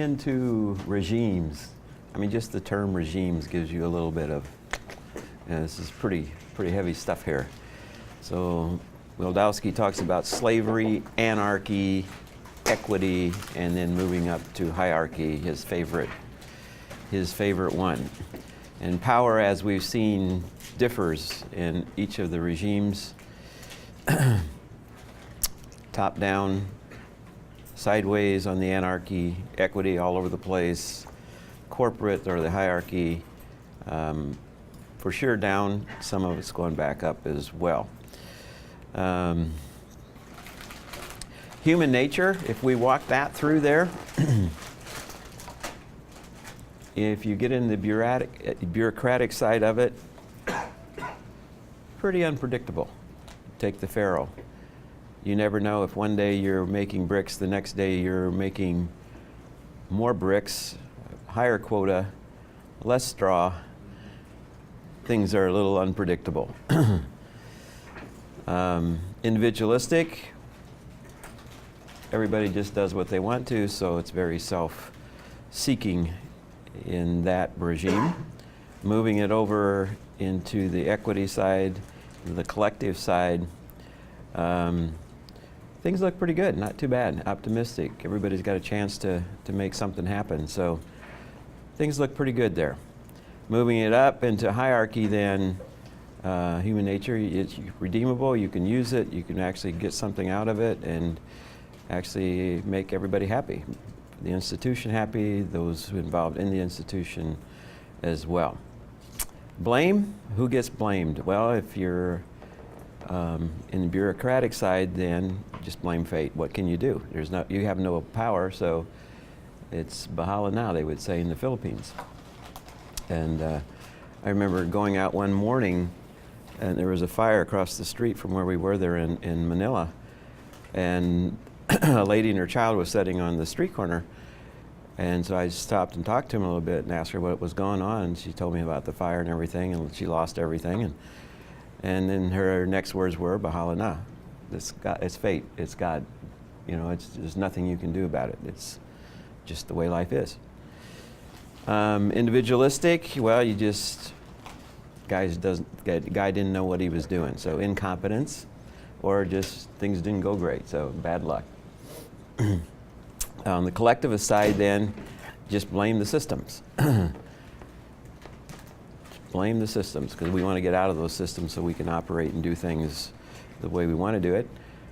into regimes, I mean, just the term regimes gives you a little bit of, this is pretty heavy stuff here. So Wildavsky talks about slavery, anarchy, equity, and then moving up to hierarchy, his favorite one. And power, as we've seen, differs in each of the regimes. Top down, sideways on the anarchy, equity all over the place, corporate or the hierarchy, for sure down, some of it's going back up as well. Human nature, if we walk that through there, if you get in the bureaucratic side of it, pretty unpredictable. Take the Pharaoh. You never know if one day you're making bricks, the next day you're making more bricks, higher quota, less straw. Things are a little unpredictable. Individualistic, everybody just does what they want to, so it's very self-seeking in that regime. Moving it over into the equity side, the collective side, things look pretty good, not too bad, optimistic. Everybody's got a chance to make something happen, so things look pretty good there. Moving it up into hierarchy then, human nature, it's redeemable, you can use it, you can actually get something out of it and actually make everybody happy. The institution happy, those involved in the institution as well. Blame, who gets blamed? Well, if you're in the bureaucratic side, then just blame fate. What can you do? You have no power, so it's Bahala now, they would say in the Philippines. And I remember going out one morning, and there was a fire across the street from where we were there in Manila, and a lady and her child was sitting on the street corner, and so I stopped and talked to him a little bit and asked her what was going on, and she told me about the fire and everything, and she lost everything, and then her next words were, Bahala na. It's fate, it's God. You know, there's nothing you can do about it. It's just the way life is. Individualistic, well, guy didn't know what he was doing, so incompetence, or just things didn't go great, so bad luck. On the collectivist side then, just blame the systems. Blame the systems, because we want to get out of those systems so we can operate and do things the way we want to do it.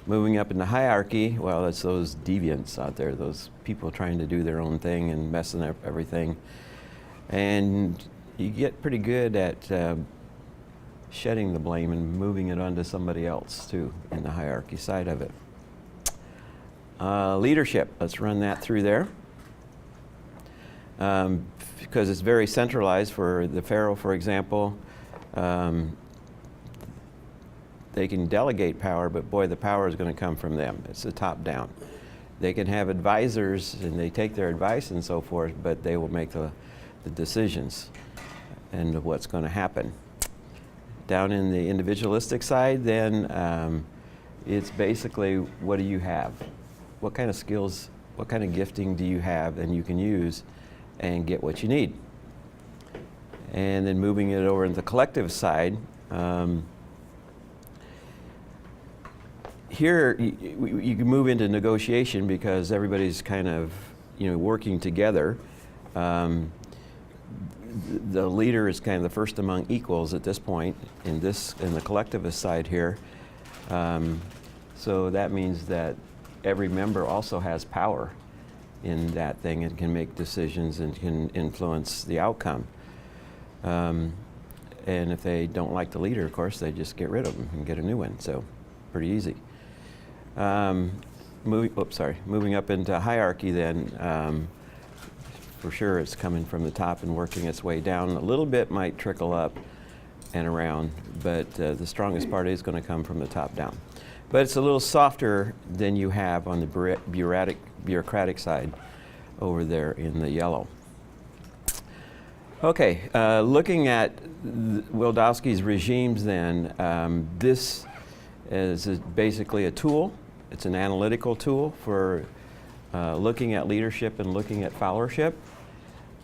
Moving up in the hierarchy, well, that's those deviants out there, those people trying to do their own thing and messing up everything. And you get pretty good at shedding the blame and moving it onto somebody else too in the hierarchy side of it. Leadership, let's run that through there. Because it's very centralized for the Pharaoh, for example. They can delegate power, but boy, the power is going to come from them. It's the top down. They can have advisors and they take their advice and so forth, but they will make the decisions and what's going to happen. Down in the individualistic side, then it's basically, what do you have? What kind of skills, what kind of gifting do you have and you can use and get what you need? And then moving it over into the collective side, here you can move into negotiation because everybody's kind of working together. The leader is kind of the first among equals at this point in the collectivist side here. So that means that every member also has power in that thing and can make decisions and can influence the outcome. And if they don't like the leader, of course, they just get rid of them and get a new one. So pretty easy. Moving up into hierarchy then, for sure it's coming from the top and working its way down. A little bit might trickle up and around, but the strongest part is going to come from the top down. But it's a little softer than you have on the bureaucratic side over there in the yellow. Okay, looking at Wildavsky's regimes then, this is basically a tool. It's an analytical tool for looking at leadership and looking at followership.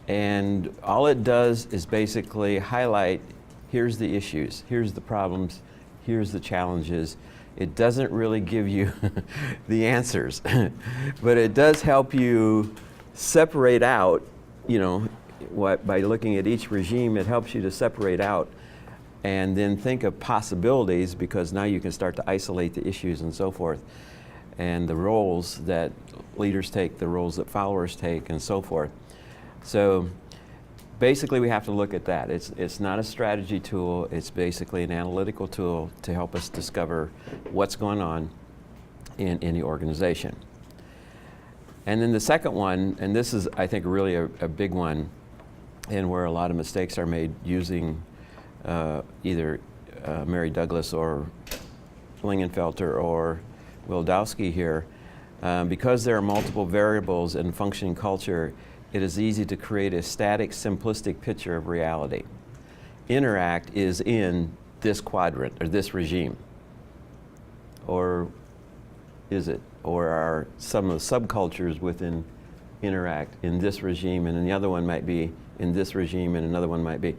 And all it does is basically highlight, here's the issues, here's the problems, here's the challenges. It doesn't really give you the answers, but it does help you separate out, by looking at each regime, it helps you to separate out and then think of possibilities, because now you can start to isolate the issues and so forth, and the roles that leaders take, the roles that followers take, and so forth. So basically we have to look at that. It's not a strategy tool, it's basically an analytical tool to help us discover what's going on in any organization. And then the second one, and this is I think really a big one, and where a lot of mistakes are made using either Mary Douglas or Lingenfelter or Wildavsky here, because there are multiple variables in functioning culture, it is easy to create a static, simplistic picture of reality. Interact is in this quadrant, or this regime. Or is it? Or are some of the subcultures within Interact in this regime, and then the other one might be in this regime, and another one might be.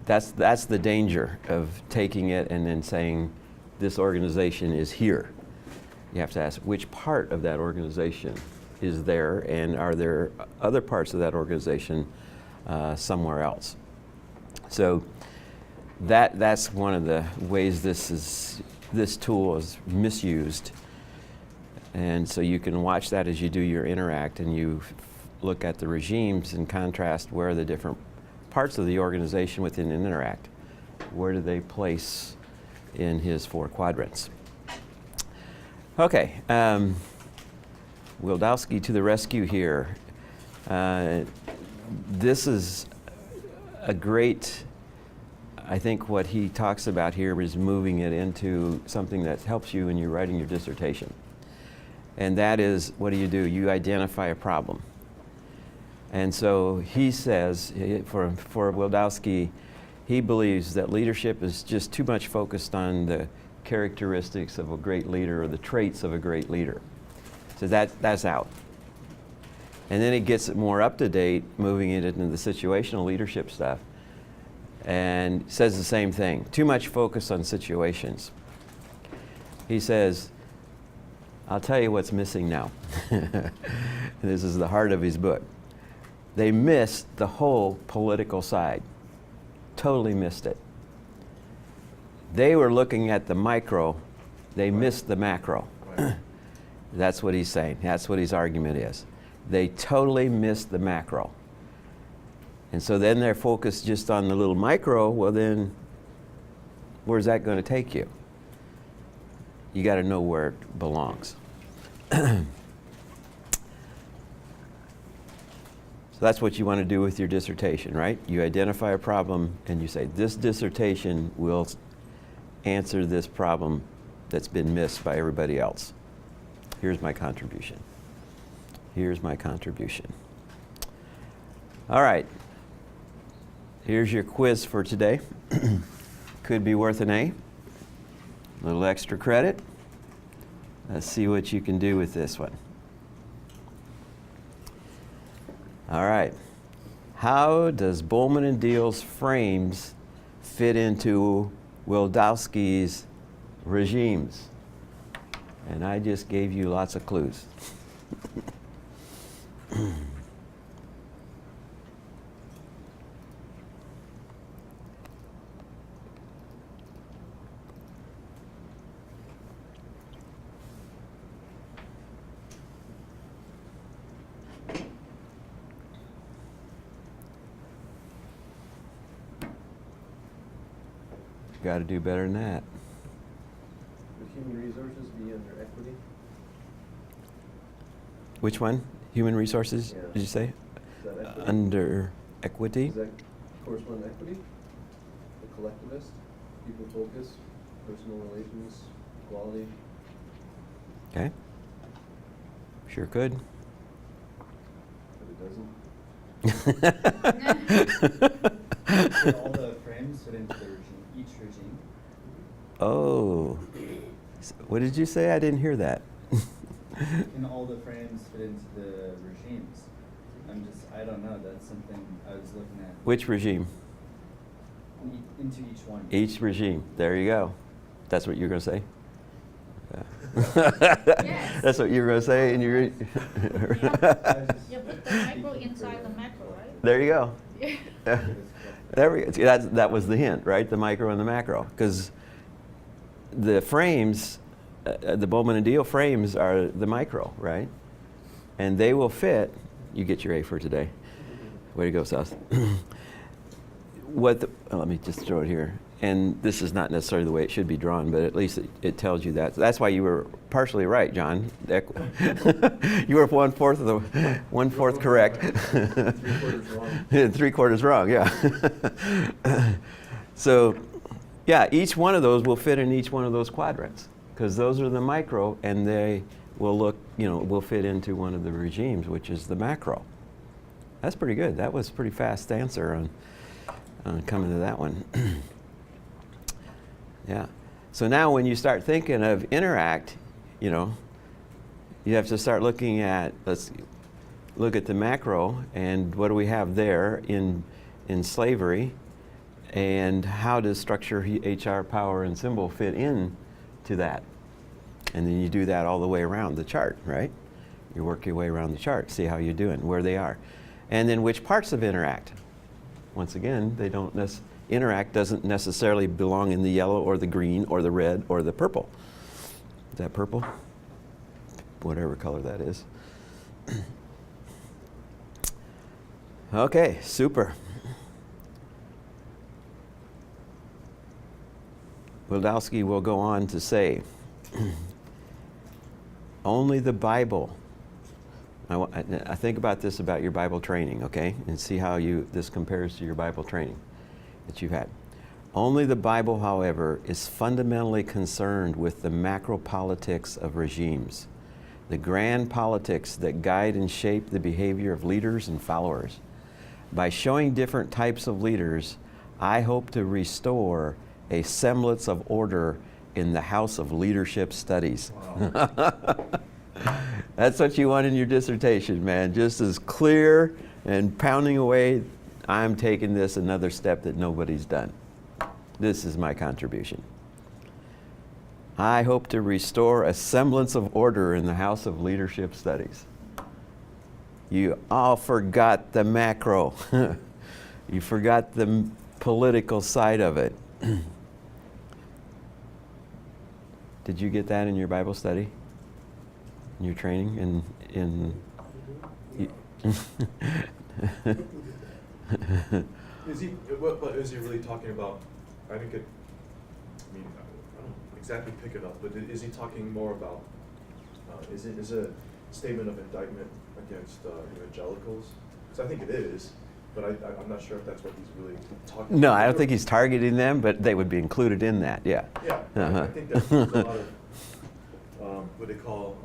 That's the danger of taking it and then saying, this organization is here. You have to ask, which part of that organization is there, and are there other parts of that organization somewhere else? So that's one of the ways this tool is misused. And so you can watch that as you do your Interact, and you look at the regimes and contrast where the different parts of the organization within Interact, where do they place in his 4 quadrants. Okay. Wildavsky to the rescue here. This is a great, I think what he talks about here is moving it into something that helps you when you're writing your dissertation. And that is, what do? You identify a problem. And so he says, for Wildavsky, he believes that leadership is just too much focused on the characteristics of a great leader or the traits of a great leader. So that's out. And then it gets it more up to date, moving it into the situational leadership stuff, and says the same thing. Too much focus on situations. He says, I'll tell you what's missing now. This is the heart of his book. They missed the whole political side. Totally missed it. They were looking at the micro, they missed the macro. Right. That's what he's saying. That's what his argument is. They totally missed the macro. And so then they're focused just on the little micro. Well then, where's that going to take you? You got to know where it belongs. So that's what you want to do with your dissertation, right? You identify a problem and you say, this dissertation will answer this problem that's been missed by everybody else. Here's my contribution. Here's my contribution. All right. Here's your quiz for today. Could be worth an A. A little extra credit. Let's see what you can do with this one. All right. How does Boleman and Deal's frames fit into Wildavsky's regimes? And I just gave you lots of clues. Got to do better than that. Would human resources be under equity? Which one? Human resources, Yeah. did you say? Is that equity? Under equity? Does that correspond to equity? The collectivist? People focus? Personal relations? Equality? Okay. Sure could. But it doesn't? So all the frames fit into the regime, each regime. Oh. What did you say? I didn't hear that. can all the frames fit into the regimes? I don't know, that's something I was looking at. Which regime? Into each one. Each regime. There you go. That's what you're going to say? Yes. That's what you were going to say, and you're. You put the micro inside the macro, right? There you go. Yeah. There we go. See, that was the hint, right? The micro and the macro, because the frames, the Boleman and Deal frames are the micro, right? And they will fit. You get your A for today. Way to go, South. Let me just throw it here. And this is not necessarily the way it should be drawn, but at least it tells you that. That's why you were partially right, John. You were one fourth correct. 3/4 wrong. 3/4 wrong, yeah. So, yeah, each one of those will fit in each one of those quadrants, because those are the micro, and they will will fit into one of the regimes, which is the macro. That's pretty good. That was a pretty fast answer on coming to that one. Yeah. So now when you start thinking of interact, you have to start looking at, let's look at the macro, and what do we have there in slavery, and how does structure, HR, power, and symbol fit in to that? And then you do that all the way around the chart, right? You work your way around the chart, see how you're doing, where they are. And then which parts of interact? Once again, they don't interact doesn't necessarily belong in the yellow or the green or the red or the purple. Is that purple? Whatever color that is. Okay, super. Wildavsky will go on to say, only the Bible. I think about this about your Bible training, okay? And see how this compares to your Bible training that you've had. Only the Bible, however, is fundamentally concerned with the macro politics of regimes, the grand politics that guide and shape the behavior of leaders and followers. By showing different types of leaders, I hope to restore a semblance of order in the house of leadership studies. Wow. That's what you want in your dissertation, man. Just as clear and pounding away, I'm taking this another step that nobody's done. This is my contribution. I hope to restore a semblance of order in the house of leadership studies. You all forgot the macro. You forgot the political side of it. Did you get that in your Bible study? In your training? Is he really talking about? I don't exactly pick it up, but is he talking more about? Is it a statement of indictment against evangelicals? Because I think it is, but I'm not sure if that's what he's really talking about. No, I don't think he's targeting them, but they would be included in that. Yeah. Yeah, Uh-huh. I think there's a lot of what do you call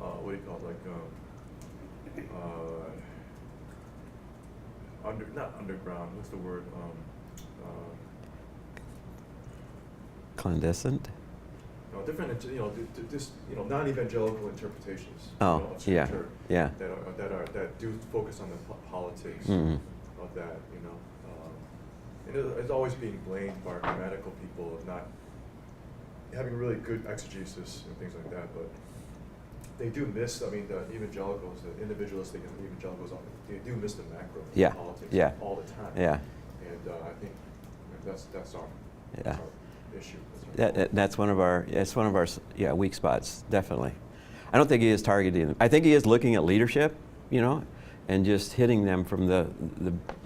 not underground. What's the word? Clandestined? No, different. Non-evangelical interpretations. Oh, of scripture yeah. that do focus on the politics Mm-hmm. of that. And it's always being blamed by grammatical people of not having really good exegesis and things like that, but they do miss. The evangelicals, the individualistic evangelicals, they do miss the macro politics all the time. Yeah. And I think that's our issue. That's one of our weak spots, definitely. I don't think he is targeting them. I think he is looking at leadership, and just hitting them from the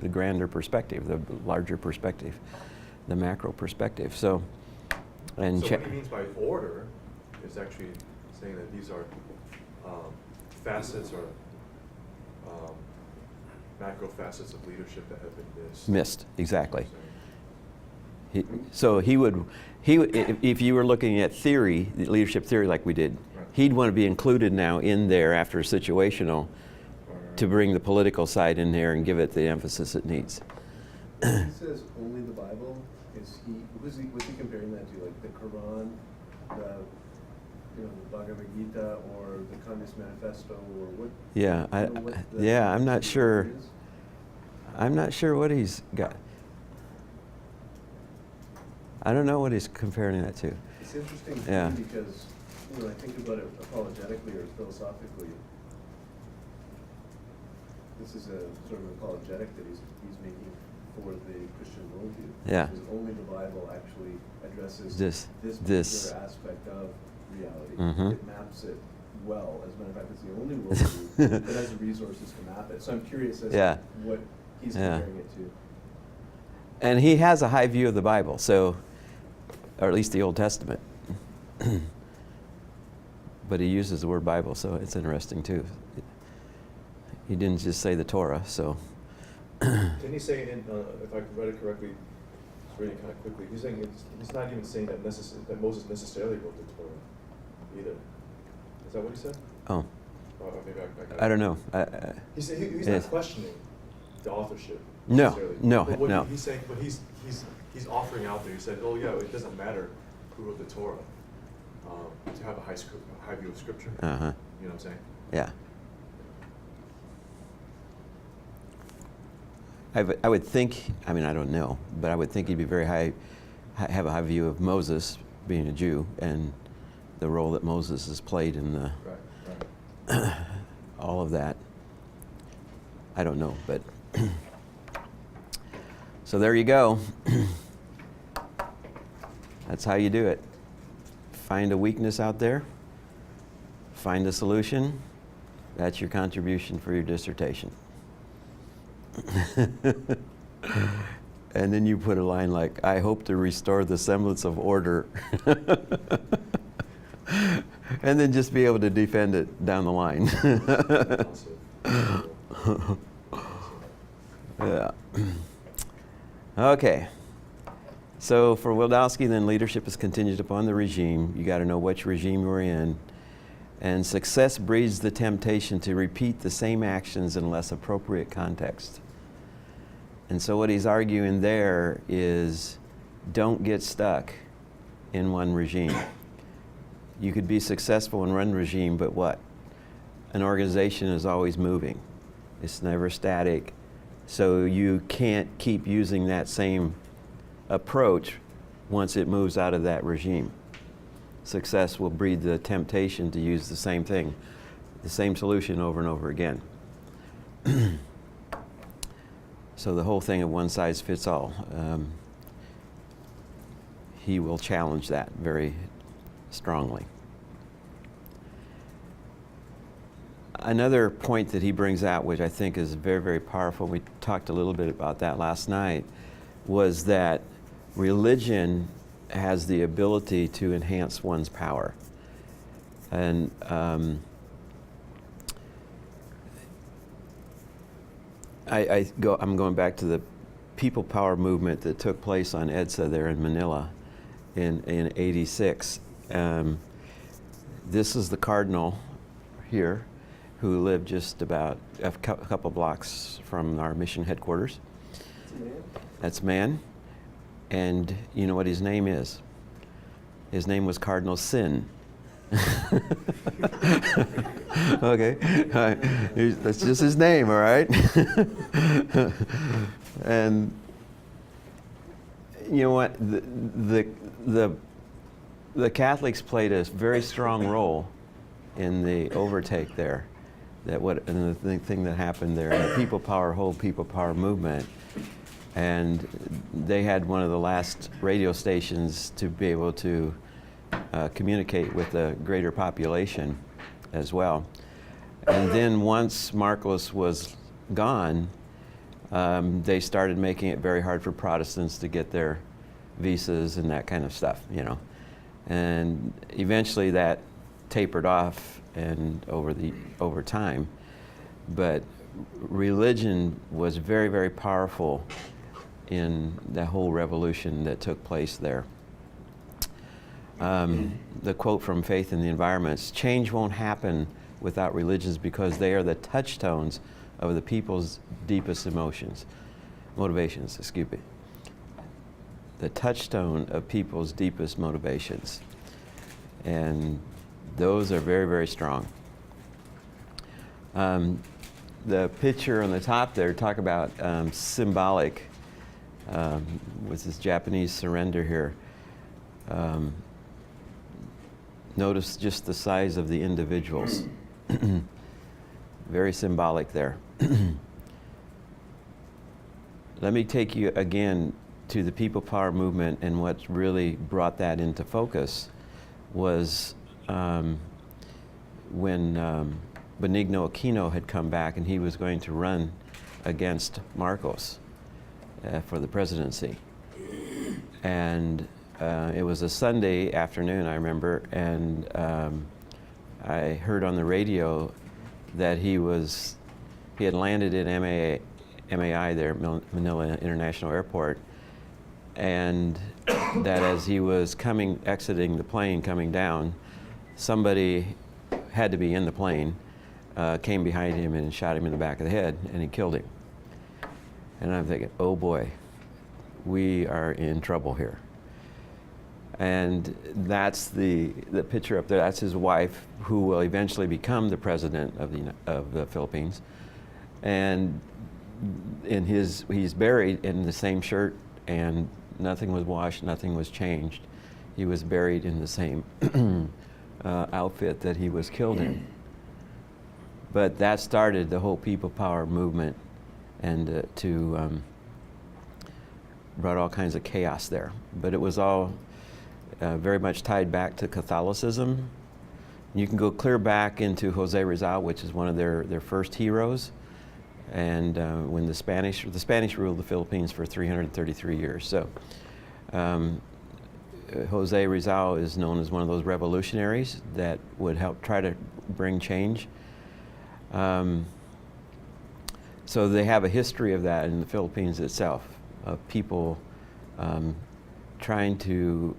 grander perspective, the larger perspective, the macro perspective. So what he means by order is actually saying that these are facets or macro facets of leadership that have been missed. Exactly. So he would, if you were looking at theory, leadership theory like we did, right, he'd want to be included now in there after situational to bring the political side in there and give it the emphasis it needs. He says only the Bible. Was he comparing that to like the Quran, the Bhagavad Gita or the Communist Manifesto or what? Yeah, you know, what the yeah, I'm not sure. is? I'm not sure what he's got. I don't know what he's comparing that to. It's interesting to Yeah. me because, I think about it apologetically or philosophically. This is a sort of apologetic that he's making for the Christian worldview. Yeah. Because only the Bible actually addresses This- this this. particular aspect of reality. Mhm. It maps it well. As a matter of fact, it's the only worldview that has the resources to map it. So I'm curious as Yeah. to what he's Yeah. comparing it to. And he has a high view of the Bible, so, or at least the Old Testament. But he uses the word Bible, so it's interesting too. He didn't just say the Torah, so. Didn't he say, if I read it correctly, just reading kind of quickly, he's saying he's not even saying that Moses necessarily wrote the Torah either. Is that what he said? Oh, Or maybe I don't know. He's Yes. not questioning the authorship. No, necessarily. no, But what no. He's saying, but he's offering out there. He said, "Oh yeah, it doesn't matter who wrote the Torah to have a high view of Scripture." Uh-huh. You know what I'm saying? Yeah. I would think, I mean, I don't know, but I would think he'd be very have a high view of Moses being a Jew and the role that Moses has played in the, Right. all of that. I don't know, but so there you go. That's how you do it. Find a weakness out there, find a solution. That's your contribution for your dissertation. And then you put a line like, I hope to restore the semblance of order. And then just be able to defend it down the line. Awesome. Yeah. Okay. So for Wildavsky, then leadership is contingent upon the regime. You got to know which regime you're in. And success breeds the temptation to repeat the same actions in less appropriate context. And so what he's arguing there is don't get stuck in one regime. You could be successful in one regime, but what? An organization is always moving. It's never static. So you can't keep using that same approach once it moves out of that regime. Success will breed the temptation to use the same thing, the same solution over and over again. So the whole thing of one size fits all, he will challenge that very strongly. Another point that he brings out, which I think is very, very powerful, we talked a little bit about that last night, was that religion has the ability to enhance one's power. And I'm going back to the people power movement that took place on EDSA there in Manila in '86. This is the cardinal here who lived just about a couple blocks from our mission headquarters. That's man. And you know what his name is? His name was Cardinal Sin. Okay, that's just his name, all right? And you know what? The Catholics played a very strong role in the overtake there. And the thing that happened there, the people power, whole people power movement. And they had one of the last radio stations to be able to communicate with a greater population as well. And then once Marcos was gone, they started making it very hard for Protestants to get their visas and that kind of stuff, you know. And eventually that tapered off and over time. But religion was very, very powerful in the whole revolution that took place there. The quote from Faith in the Environments, change won't happen without religions because they are the touchstones of the people's deepest motivations, excuse me. The touchstone of people's deepest motivations. And Those are very, very strong. The picture on the top there, talk about symbolic, with this Japanese surrender here. Notice just the size of the individuals. Very symbolic there. Let me take you again to the people power movement, and what really brought that into focus was when Benigno Aquino had come back and he was going to run against Marcos for the presidency. And it was a Sunday afternoon, I remember, and I heard on the radio that he had landed at MAI there, Manila International Airport, and that as he was exiting the plane, coming down, somebody had to be in the plane, came behind him and shot him in the back of the head, and he killed him. And I'm thinking, oh boy, we are in trouble here. And that's the picture up there. That's his wife, who will eventually become the president of the Philippines. And he's buried in the same shirt, and nothing was washed, nothing was changed. He was buried in the same outfit that he was killed in. But that started the whole people power movement, and brought all kinds of chaos there. But it was all very much tied back to Catholicism. You can go clear back into Jose Rizal, which is one of their first heroes. And when the Spanish ruled the Philippines for 333 years. So Jose Rizal is known as one of those revolutionaries that would help try to bring change. So they have a history of that in the Philippines itself, of people trying to,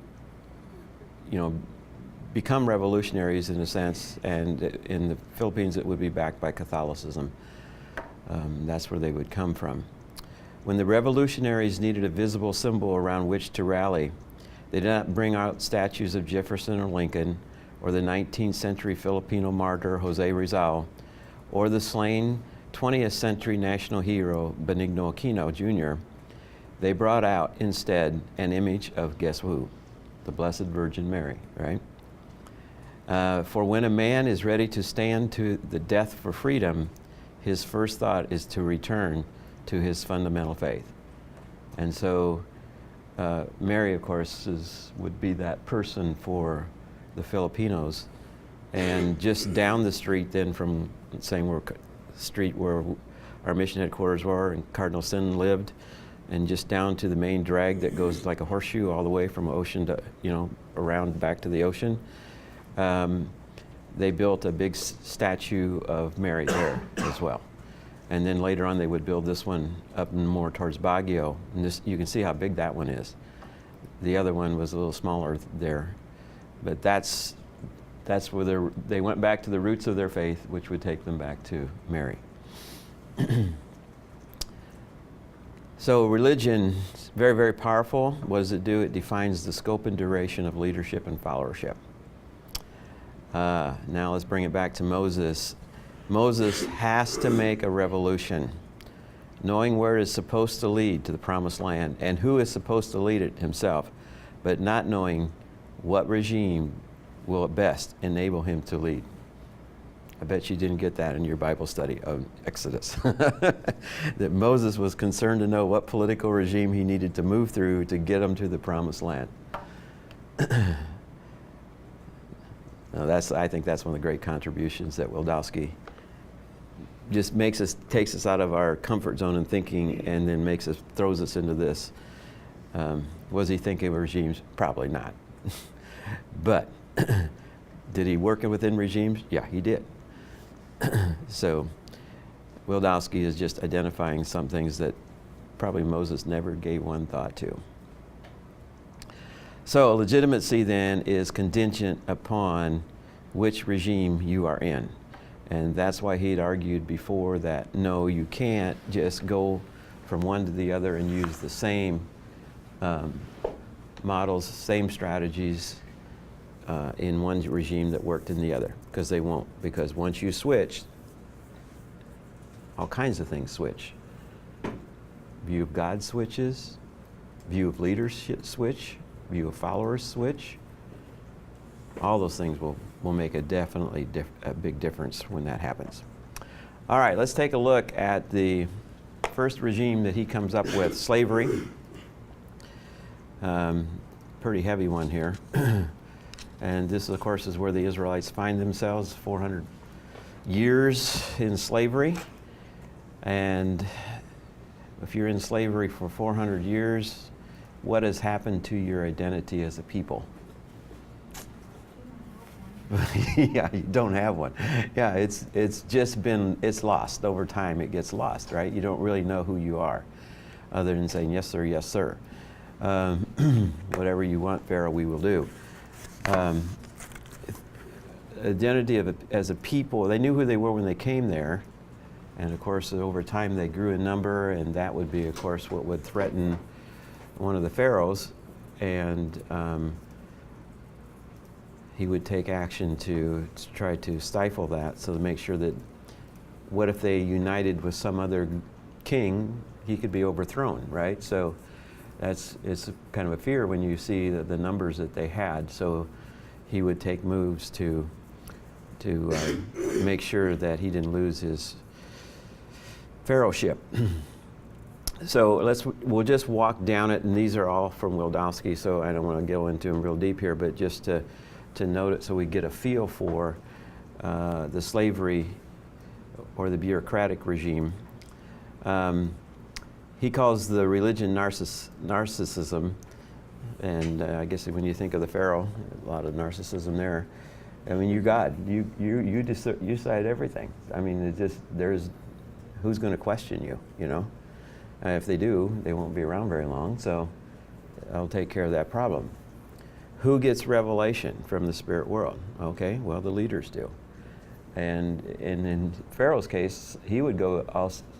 become revolutionaries in a sense, and in the Philippines it would be backed by Catholicism. That's where they would come from. When the revolutionaries needed a visible symbol around which to rally, they did not bring out statues of Jefferson or Lincoln, or the 19th century Filipino martyr Jose Rizal, or the slain 20th century national hero Benigno Aquino Jr. They brought out instead an image of, guess who? The Blessed Virgin Mary, right? For when a man is ready to stand to the death for freedom, his first thought is to return to his fundamental faith. And so Mary, of course, would be that person for the Filipinos. And just down the street then from the same street where our mission headquarters were and Cardinal Sin lived, and just down to the main drag that goes like a horseshoe all the way from ocean to, around back to the ocean. They built a big statue of Mary there as well. And then later on they would build this one up more towards Baguio. And you can see how big that one is. The other one was a little smaller there. But that's where they went back to the roots of their faith, which would take them back to Mary. So religion is very, very powerful. What does it do? It defines the scope and duration of leadership and followership. Now let's bring it back to Moses. Moses has to make a revolution, knowing where it is supposed to lead to the promised land and who is supposed to lead it himself, but not knowing what regime will at best enable him to lead. I bet you didn't get that in your Bible study of Exodus. That Moses was concerned to know what political regime he needed to move through to get him to the promised land. Now I think that's one of the great contributions that Wildavsky just takes us out of our comfort zone in thinking, and then throws us into this. Was he thinking of regimes? Probably not. But did he work within regimes? Yeah, he did. So Wildavsky is just identifying some things that probably Moses never gave one thought to. So legitimacy then is contingent upon which regime you are in. And that's why he'd argued before that, no, you can't just go from one to the other and use the same models, same strategies, in one regime that worked in the other, because they won't. Because once you switch, all kinds of things switch. View of God switches, view of leadership switch, view of followers switch. All those things will make a big difference when that happens. All right, let's take a look at the first regime that he comes up with, slavery. Pretty heavy one here. And this, of course, is where the Israelites find themselves, 400 years in slavery. And if you're in slavery for 400 years, what has happened to your identity as a people? Yeah, you don't have one. Yeah, it's just been, it's lost over time. It gets lost, right? You don't really know who you are, other than saying, yes, sir, yes, sir. Whatever you want, Pharaoh, we will do. Identity as a people, they knew who they were when they came there. And of course, over time, they grew in number, and that would be, of course, what would threaten one of the pharaohs. And he would take action to try to stifle that, so to make sure that, what if they united with some other king, he could be overthrown, right? So it's kind of a fear when you see the numbers that they had. So he would take moves to make sure that he didn't lose his pharaohship. So we'll just walk down it, and these are all from Wildavsky, so I don't want to go into them real deep here, but just to note it so we get a feel for the slavery or the bureaucratic regime. He calls the religion narcissism, and I guess when you think of the Pharaoh, a lot of narcissism there. I mean, you're God. You decide everything. I mean, who's going to question you, you know? If they do, they won't be around very long, so I'll take care of that problem. Who gets revelation from the spirit world? Okay, well, the leaders do. And in Pharaoh's case, he would go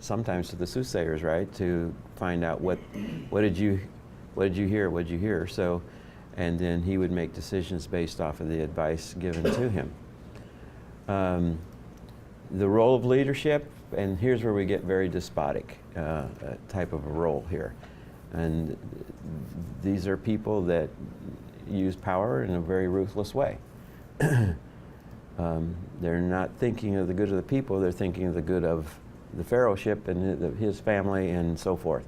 sometimes to the soothsayers, right, to find out what did you hear? So, and then he would make decisions based off of the advice given to him. The role of leadership, and here's where we get very despotic type of a role here. And these are people that use power in a very ruthless way. They're not thinking of the good of the people, they're thinking of the good of the pharaohship and his family and so forth.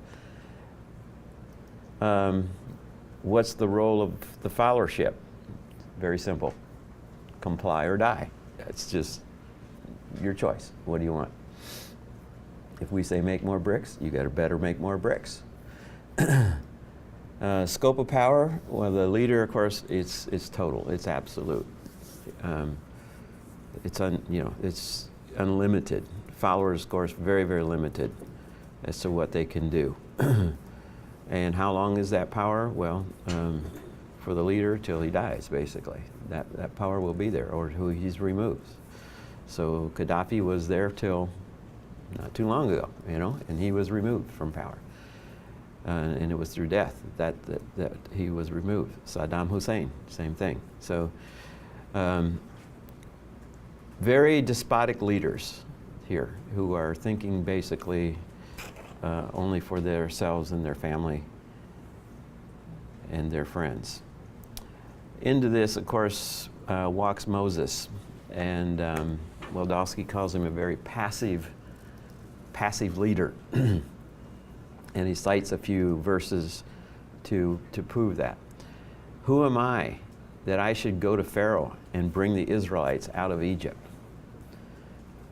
What's the role of the followership? Very simple. Comply or die. That's just your choice. What do you want? If we say make more bricks, you better make more bricks. Scope of power, well, the leader, of course, it's total, it's absolute. It's unlimited. Followers, of course, very, very limited as to what they can do. And how long is that power? Well, for the leader till he dies, basically. That power will be there, or who he's removed. So Gaddafi was there till not too long ago, you know, and he was removed from power. And it was through death that he was removed. Saddam Hussein, same thing. So very despotic leaders here who are thinking basically only for themselves and their family and their friends. Into this, of course, walks Moses, and Wildavsky calls him a very passive leader. And he cites a few verses to prove that. Who am I that I should go to Pharaoh and bring the Israelites out of Egypt?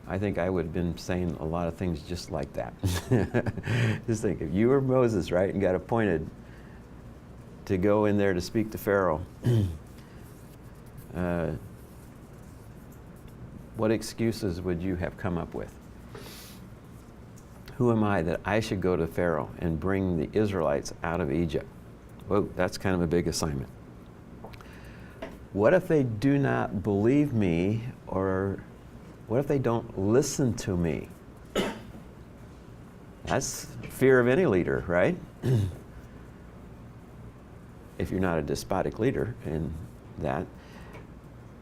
I think I would have been saying a lot of things just like that. Just think, if you were Moses, right, and got appointed to go in there to speak to Pharaoh, what excuses would you have come up with? Who am I that I should go to Pharaoh and bring the Israelites out of Egypt? Whoa, that's kind of a big assignment. What if they do not believe me, or what if they don't listen to me? That's fear of any leader, right? If you're not a despotic leader in that.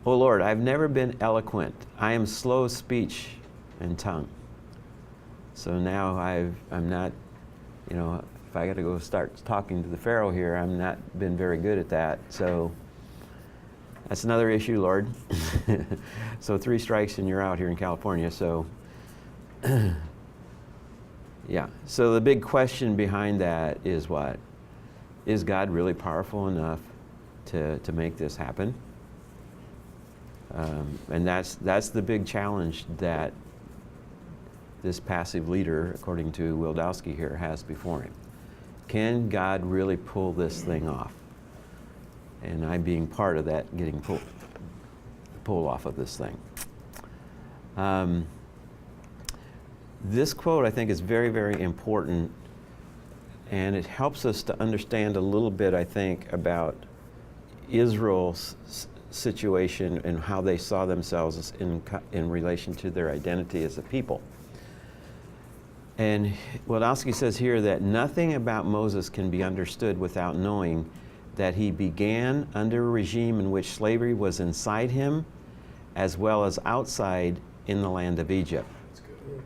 "O Lord, I've never been eloquent. I am slow of speech and tongue." So now I'm not, if I got to go start talking to the Pharaoh here, I'm not been very good at that. So that's another issue, Lord. So 3 strikes and you're out here in California. So yeah. So the big question behind that is what? Is God really powerful enough to make this happen? And that's the big challenge that this passive leader, according to Wildavsky here, has before him. Can God really pull this thing off? And I being part of that, getting pull off of this thing. This quote, I think, is very, very important, and it helps us to understand a little bit, I think, about Israel's situation and how they saw themselves in relation to their identity as a people. And Wildavsky says here that nothing about Moses can be understood without knowing that he began under a regime in which slavery was inside him as well as outside in the land of Egypt. That's good.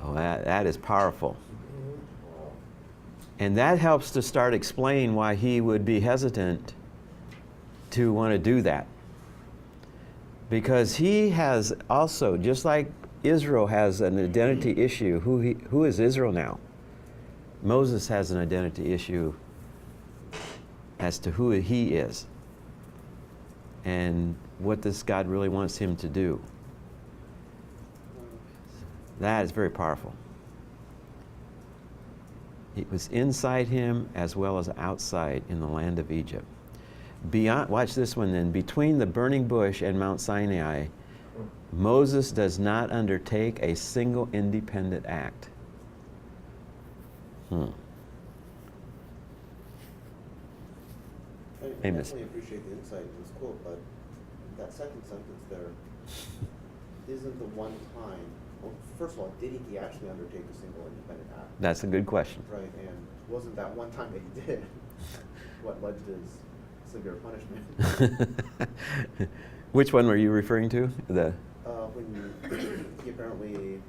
Oh, that is powerful. And that helps to start explaining why he would be hesitant to want to do that. Because he has also, just like Israel has an identity issue, who is Israel now? Moses has an identity issue as to who he is and what this God really wants him to do. That is very powerful. It was inside him as well as outside in the land of Egypt. Beyond, watch this one then. Between the burning bush and Mount Sinai, Moses does not undertake a single independent act. I Amos. definitely appreciate the insight in this quote, but that second sentence there isn't the one time. Well, first of all, did he actually undertake a single independent act? That's a good question. Right, and wasn't that one time that he did what led to his severe punishment? Which one were you referring to? When he apparently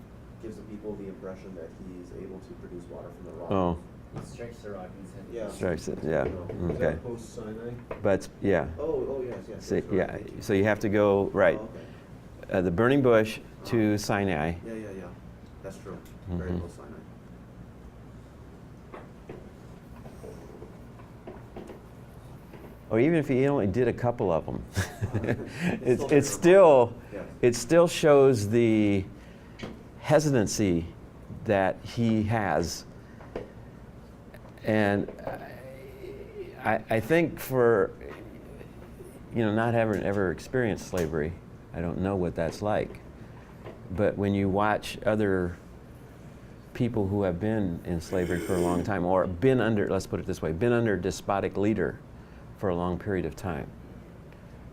gives the people the impression that he's able to produce water from the rock. Oh, He strikes the rock and said, Yeah. strikes it. Yeah. Is Okay. that post Sinai? But yeah. Oh, yes. So, yeah. So you have to go right. Oh, okay. The burning bush to Sinai. Yeah. That's true. Very Mhm. close Sinai. Or even if he only did a couple of them, It's it still Yes. shows the hesitancy that he has. And I think for, not having ever experienced slavery, I don't know what that's like. But when you watch other people who have been in slavery for a long time, or been under, let's put it this way, been under a despotic leader for a long period of time.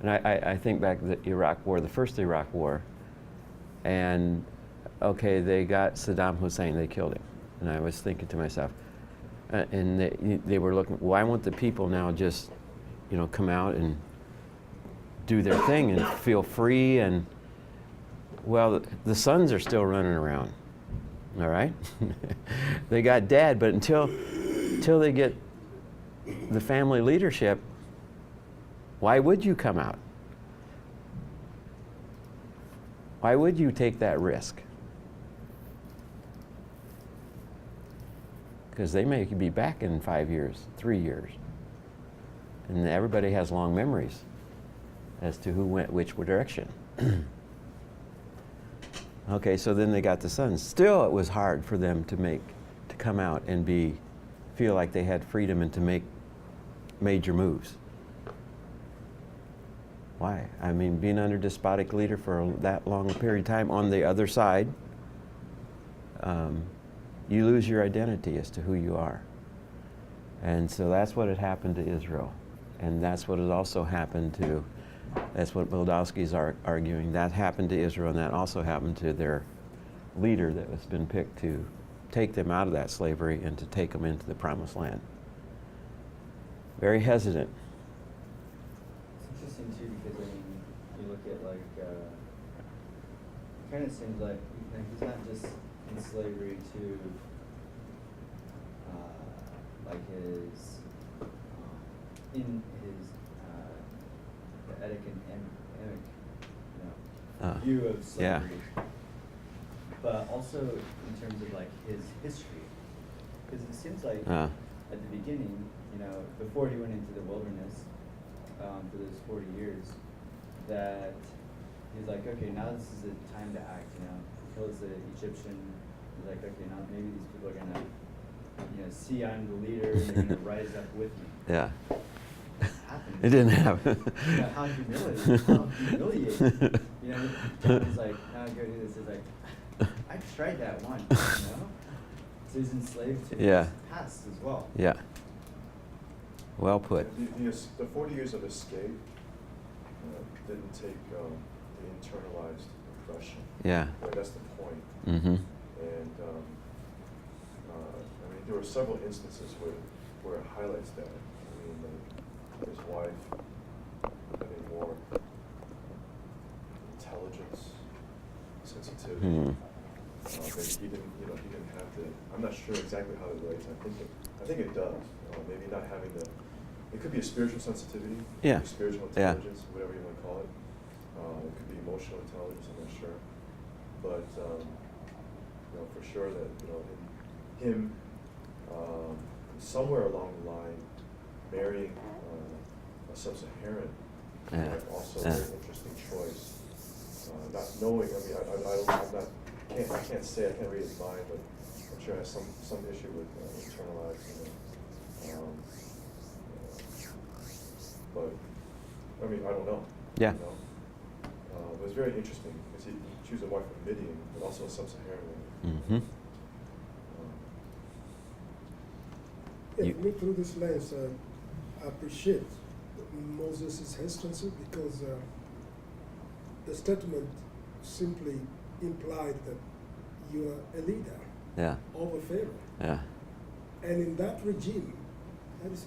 And I think back to the Iraq War, the first Iraq War, and okay, they got Saddam Hussein, they killed him. And I was thinking to myself, and they were looking, why won't the people now just, come out and do their thing and feel free? And well, the sons are still running around, all right? They got dad, but until they get the family leadership, why would you come out? Why would you take that risk? Because they may be back in 5 years, 3 years. And everybody has long memories as to who went which direction. Okay, so then they got the sons. Still, it was hard for them to come out and feel like they had freedom and to make major moves. Why? I mean, being under despotic leader for that long a period of time, on the other side, you lose your identity as to who you are. And so that's what had happened to Israel. And that's what has also happened to, that's what Wildavsky's arguing, that happened to Israel, and that also happened to their leader that has been picked to take them out of that slavery and to take them into the promised land. Very hesitant. It's interesting too, because you look kind of seems like he's not just in slavery to like his in his the etic and emic, view of yeah. slavery, but also in terms of like his history, because it seems like at the beginning, before he went into the wilderness for those 40 years, that he's like, okay, now this is the time to act. He kills the Egyptian. He's like, okay, now maybe these people are gonna, see I'm the leader and they're gonna rise up with me. Yeah. Happened. It didn't happen. How humiliating. John's like, now go do this. He's like, I tried that once. So he's enslaved to Yeah. his past as well. Yeah. Well put. The 40 years of escape didn't take the internalized oppression. Yeah. Right, that's the point. Mm-hmm. And there were several instances where it highlights that. His wife having more intelligence, sensitivity. Maybe he didn't have the. I'm not sure exactly how it relates. I think it does. Maybe not having the. It could be a spiritual sensitivity. Yeah. It could be spiritual intelligence, whatever you want to call it. It could be emotional intelligence. I'm not sure, but for sure that him somewhere along the line marrying a sub-Saharan, also a very interesting choice. Not knowing, I can't say, I can't read his mind, but I'm sure it has some issue with internalizing it. But I don't know. Yeah. It was very interesting because he chose a wife from Midian, but also a sub-Saharan woman. Mm-hmm. Look through this lens, I appreciate Moses' hesitancy because the statement simply implied that you are a leader over Pharaoh. Yeah. And in that regime, that is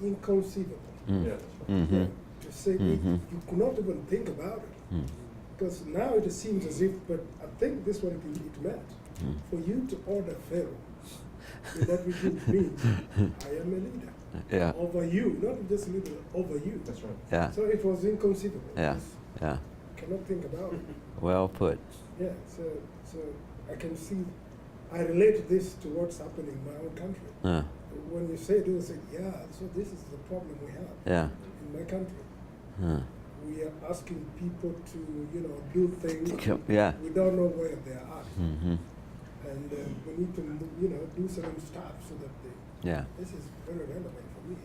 inconceivable. Mm. Yeah. Mm-hmm. To say you could not even think about it. Because now it seems as if, but I think this is what it meant. For you to order Pharaoh in that regime means I am a leader. Yeah. Over you, not just a leader, over you. That's right. Yeah. So it was inconceivable. Yeah. Just Yeah. cannot think about it. Well put. Yeah, so I can see, I relate this to what's happening in my own country. When you say this, yeah, so this is the problem we have Yeah. in my country. We are asking people to, do things. Yeah. We don't know where they are at. Mm-hmm. And we need to, do certain stuff so that this is very relevant for me.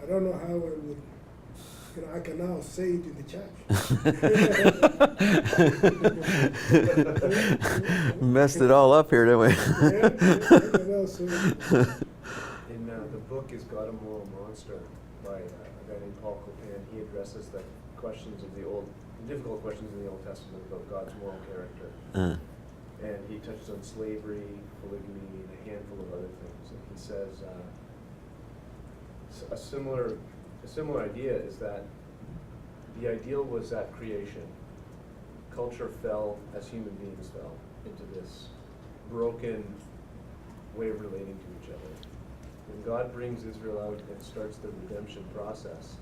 I don't know how I would, I can now say it in the church. Messed it all up here, didn't we? In the book is God a Moral Monster by a guy named Paul Copan. He addresses the difficult questions in the Old Testament about God's moral character. And he touches on slavery, polygamy, and a handful of other things. And he says a similar idea is that the ideal was at creation. Culture fell as human beings fell into this broken way of relating to each other. When God brings Israel out and starts the redemption process,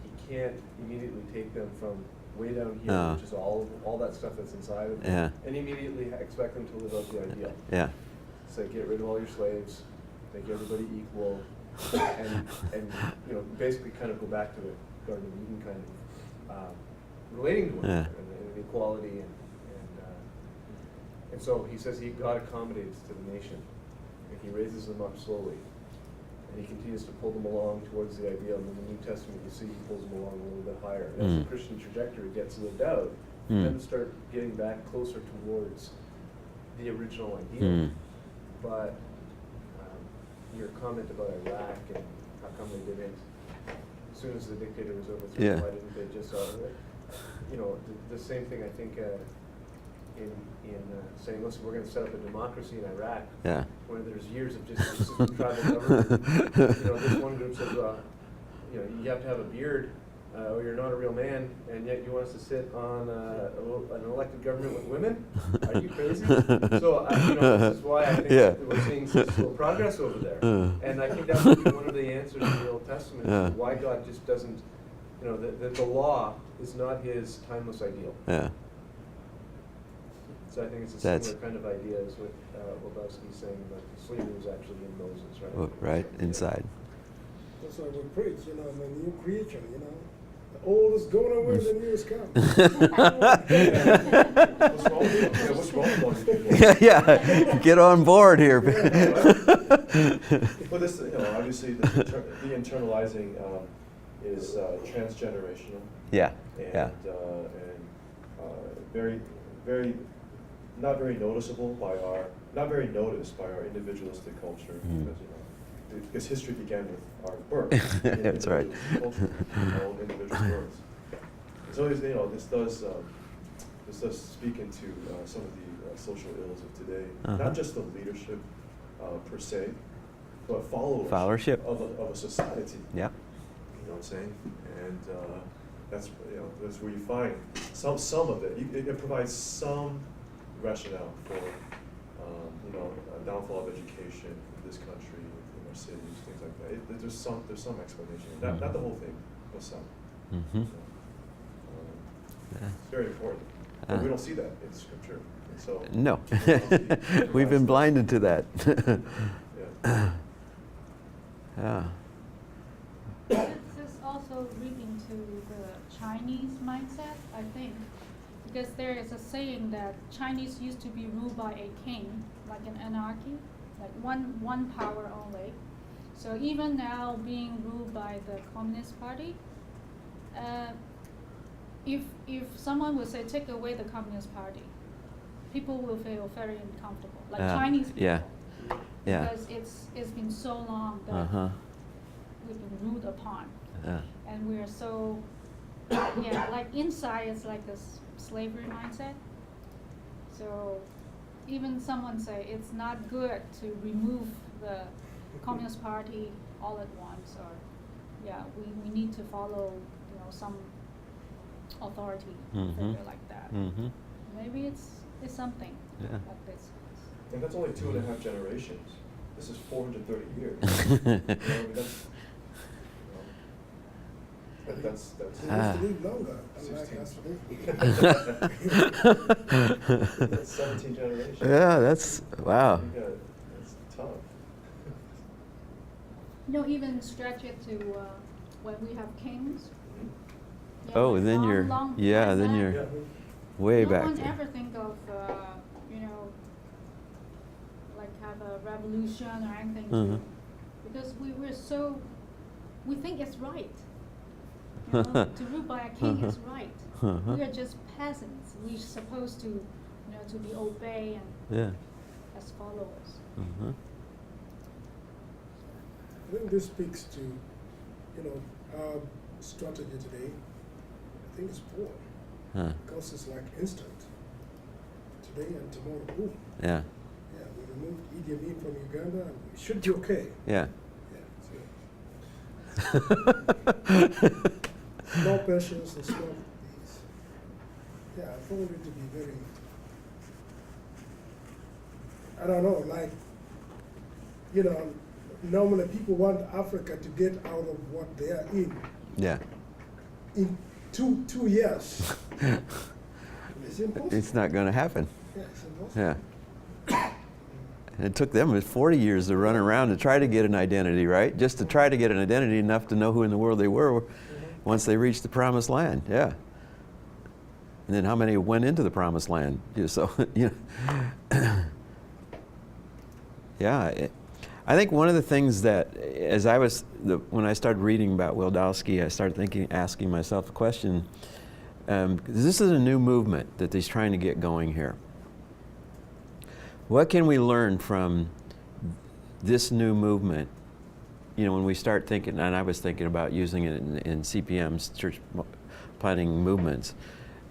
he can't immediately take them from way down here, which is all that stuff that's inside of them, and immediately expect them to live out the ideal. Yeah. So get rid of all your slaves, make everybody equal, and basically kind of go back to the Garden of Eden kind of relating to one another and equality and so he says God accommodates to the nation, and he raises them up slowly, and he continues to pull them along towards the ideal. And in the New Testament, you see he pulls them along a little bit higher. As the Christian trajectory gets lived out, you tend to start getting back closer towards the original ideal. But your comment about Iraq and how come they didn't, as soon as the dictator was overthrown, why didn't they just the same thing I think in saying, listen, we're going to set up a democracy in Iraq, where there's years of just tribal government. This one group says, you have to have a beard or you're not a real man, and yet you want us to sit on an elected government with women? Are you crazy? So, this is why I think Yeah. that we're seeing such slow progress over there. And I think that would be one of the answers in the Old Testament to why God just doesn't, that the law is not his timeless ideal. Yeah. So I think it's a That's- similar kind of idea as what Wildavsky's saying, that slavery was actually in Moses, right? Well, right, inside. That's why we preach, the new creation, The old is going away, the new is coming. What's wrong with all these people? Yeah, get on board here. But this, obviously, the internalizing is transgenerational. Yeah, And, yeah. Very, very, not very noticeable not very noticed by our individualistic culture, because history began with our birth. That's right. Culture, our own individual births. So this does speak into some of the social ills of today. Not just the leadership per se, but followership of a society. Yeah. You know what I'm saying? And that's where you find some of it. It provides some rationale for a downfall of education in this country, in our cities, things like that. There's some explanation. Not the whole thing, but some. Mm-hmm. It's very important. But we don't see that in Scripture. And so No. We've been blinded to that. Yeah. Yeah. This is also leading to the Chinese mindset, I think, because there is a saying that Chinese used to be ruled by a king, like an anarchy, like one power only. So even now being ruled by the Communist Party, if someone would say take away the Communist Party, people will feel very uncomfortable, like Chinese people. Yeah. Yeah. Because it's been so long that we've been ruled upon. And we're so, like inside it's like this slavery mindset. So even someone say it's not good to remove the Communist Party all at once, or we need to follow some authority figure like that. Mm-hmm. Maybe it's something like this. And that's only 2.5 generations. This is 430 years. That's We used to live longer, unlike us today. That's 17 generations. Yeah, that's wow. That's tough. Even stretch it to when we have kings. Oh, like then long, you're long then time you're back. way No back one there. ever think of like have a revolution or anything because we think it's right. To rule by a king is right. We are just peasants. We're supposed to to be obey and as followers. I think this speaks to, our strategy today. I think it's poor. Because it's like instant. Today and tomorrow, boom. Yeah. Yeah, we removed Idi Amin from Uganda, and it should be okay. Yeah. Small passions and small things. Yeah, I found it to be very, I don't know, like, normally people want Africa to get out of what they are in. Yeah. In two years. It's impossible. It's not going to happen. Yeah, it's impossible. Yeah. It took them 40 years to run around to try to get an identity, right? Just to try to get an identity enough to know who in the world they were once they reached the promised land. Yeah. And then how many went into the promised land? So, I think one of the things that, when I started reading about Wildavsky, I started asking myself a question. This is a new movement that he's trying to get going here. What can we learn from this new movement? When we start thinking, and I was thinking about using it in CPM's church planting movements.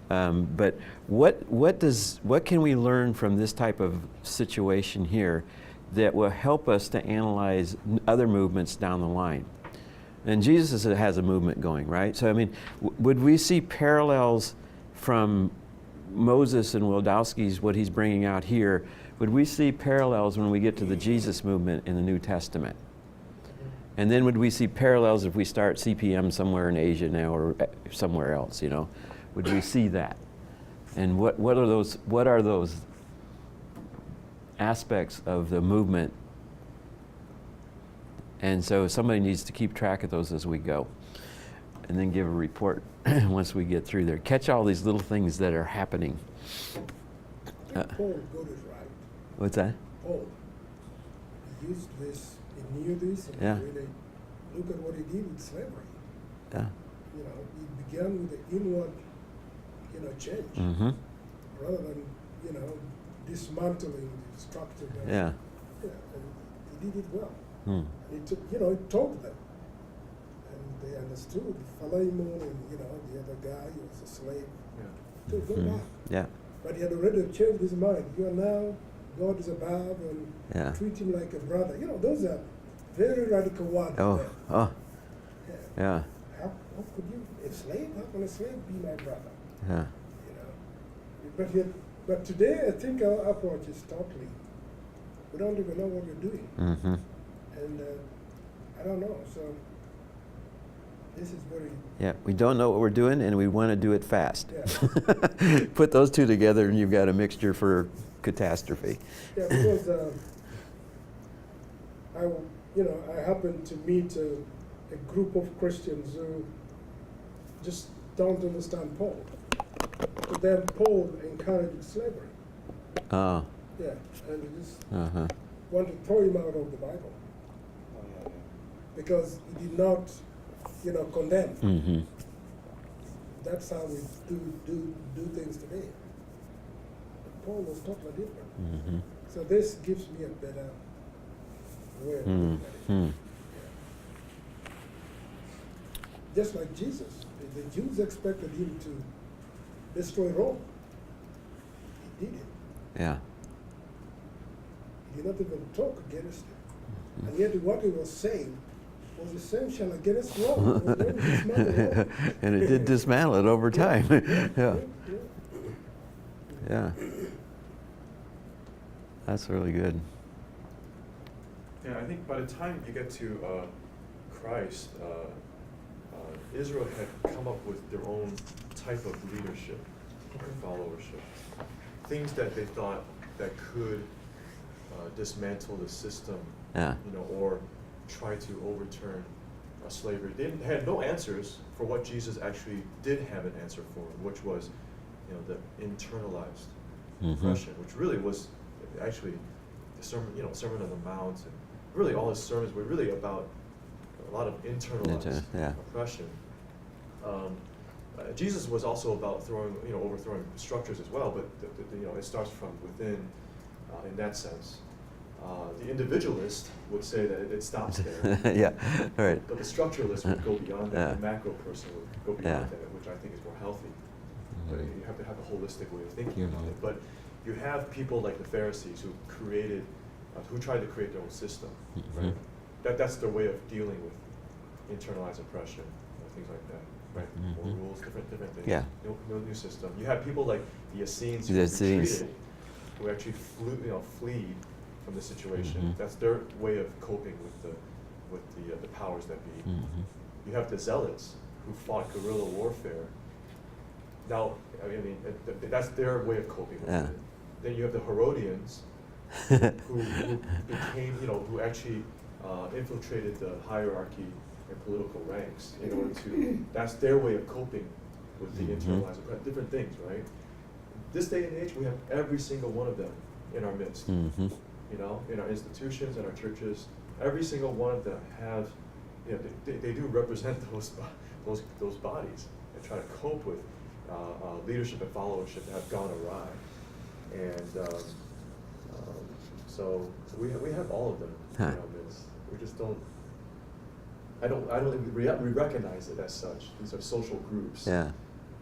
But what can we learn from this type of situation here that will help us to analyze other movements down the line? And Jesus has a movement going, right? So, I mean, would we see parallels from Moses and Wildavsky's, what he's bringing out here? Would we see parallels when we get to the Jesus movement in the New Testament? And then would we see parallels if we start CPM somewhere in Asia now or somewhere else, you know? Would we see that? And what are those aspects of the movement? And so somebody needs to keep track of those as we go, and then give a report once we get through there. Catch all these little things that are happening. Paul got it right. What's that? Paul, he used this, he knew this, and Yeah. he really look at what he did with slavery. Yeah. You know, he began with the inward, change, Mm-hmm. rather than, dismantling the structure. Yeah. Yeah, and he did it well. Hmm. And he took, he taught them, and they understood. Philemon and the other guy who was a slave. Yeah. To go Mhm. back. Yeah. But he had already changed his mind. You are now, God is above, and Yeah. treat him like a brother. Those are very radical words. Oh. there. Oh. Yeah. Yeah. How could you, a slave? How can a slave be my brother? Yeah. But today, I think our approach is totally, we don't even know what we're doing. Mm-hmm. And I don't know, so this is very, Yeah. We don't know what we're doing, and we want to do it fast. yeah. Put those two together, and you've got a mixture for catastrophe. Yeah, because I happened to meet a group of Christians who just don't understand Paul. To them, Paul encouraged slavery. Oh. Yeah, and they just Uh-huh. want to throw him out of the Bible Oh, yeah. because he did not, condemn. Mm-hmm. That's how we do things today. But Paul was totally different. Mm-hmm. So this gives me a better way of looking at it. Mm-hmm. Yeah. Just like Jesus, the Jews expected him to destroy Rome. He did it. Yeah. He did not even talk against it. And yet what he was saying was essential against Rome. It was going to dismantle Rome. And it did dismantle it over time. Yeah. Yeah. That's really good. Yeah, I think by the time you get to Christ, Israel had come up with their own type of leadership or followership. Things that they thought that could dismantle the system, Yeah. or try to overturn slavery. They had no answers for what Jesus actually did have an answer for, which was, the internalized oppression, which really was actually the Sermon on the Mount, and really all his sermons were really about a lot of internalized oppression. Jesus was also about overthrowing structures as well, but it starts from within in that sense. The individualist would say that it stops there. Yeah, right. But the structuralist would go beyond that. Yeah. The macro person would go beyond Yeah. that, which I think is more healthy. But you have to have a holistic way of thinking about Mhm. it. But you have people like the Pharisees who tried to create their own system, right? That's their way of dealing with internalized oppression, things like that, right? More rules, different things. Yeah. No new system. You have people like the Essenes who The Essenes. retreated, who actually flee from the situation. That's their way of coping with the powers that be. You have the Zealots who fought guerrilla warfare. Now, that's their way of coping with it. Then you have the Herodians who became, who actually infiltrated the hierarchy and political ranks in order to. That's their way of coping with the internalized different things, right? This day and age, we have every single one of them in our midst. In our institutions, in our churches, every single one of them have, they do represent those bodies and try to cope with leadership and followership that have gone awry, and so we have all of them in our midst. We just don't. I don't think we recognize it as such. These are social groups that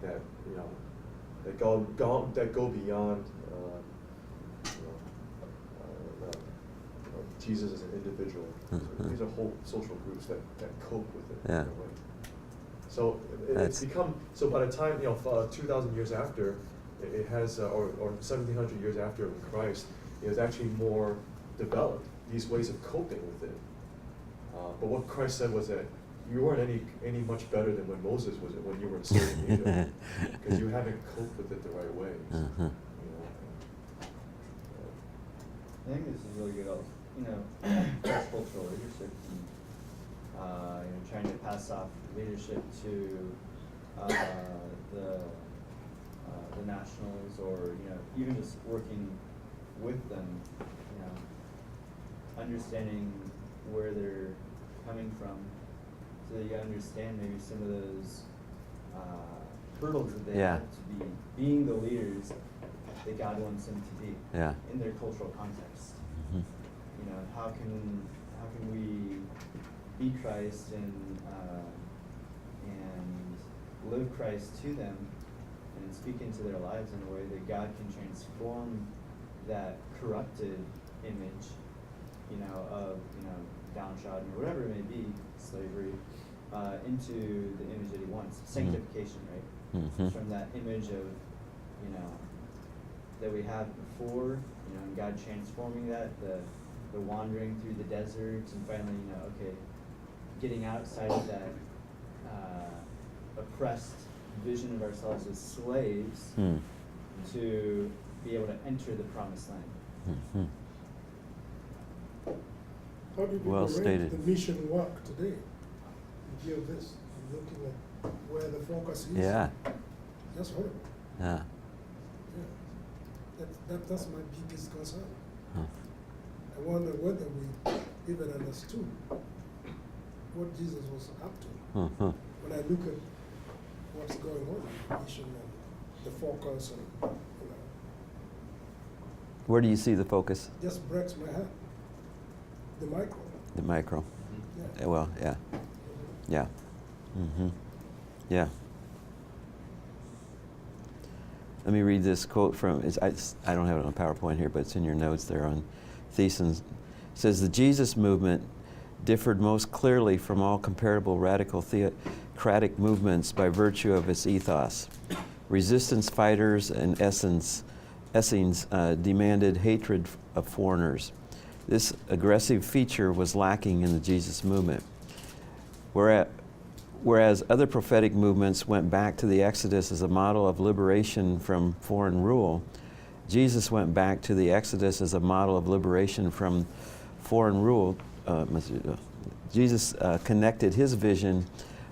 that go beyond Jesus as an individual. These are whole social groups that cope with it. Yeah. In a way. So it's become, so by the time, 2,000 years after, it has, or 1,700 years after Christ, it was actually more developed, these ways of coping with it. But what Christ said was that you weren't any much better than when Moses was, when you were a slave in Egypt, because you haven't coped with it the right way. Uh-huh. I think this is really good, cross-cultural leadership, and, trying to pass off leadership to the nationals, or even just working with them, understanding where they're coming from, so that you understand maybe some of those hurdles that they have to be being the leaders that God wants them to be in their cultural context. Mm-hmm. How can we be Christ and live Christ to them and speak into their lives in a way that God can transform that corrupted image, of downtrodden or whatever it may be, slavery, into the image that He wants, sanctification, right? Mm-hmm. From that image of that we had before, and God transforming that, the wandering through the deserts, and finally, getting outside of that oppressed vision of ourselves as slaves to be able to enter the promised land. Mm-hmm. How did you Well rate stated. the mission work today? In view of this, looking at where the focus is. Yeah. That's horrible. Yeah. Yeah. That's my biggest concern. Huh. I wonder whether we even understood what Jesus was up to. Uh-huh. When I look at what's going on in the mission and the focus, and Where do you see the focus? just breaks my heart. The micro. The micro. Yeah. Well, yeah. Yeah. Mm-hmm. Yeah. Let me read this quote from, I don't have it on PowerPoint here, but it's in your notes there on Steffen. It says, the Jesus movement differed most clearly from all comparable radical theocratic movements by virtue of its ethos. Resistance fighters and Essenes demanded hatred of foreigners. This aggressive feature was lacking in the Jesus movement. Whereas other prophetic movements went back to the Exodus as a model of liberation from foreign rule, Jesus went back to the Exodus as a model of liberation from foreign rule. Jesus connected his vision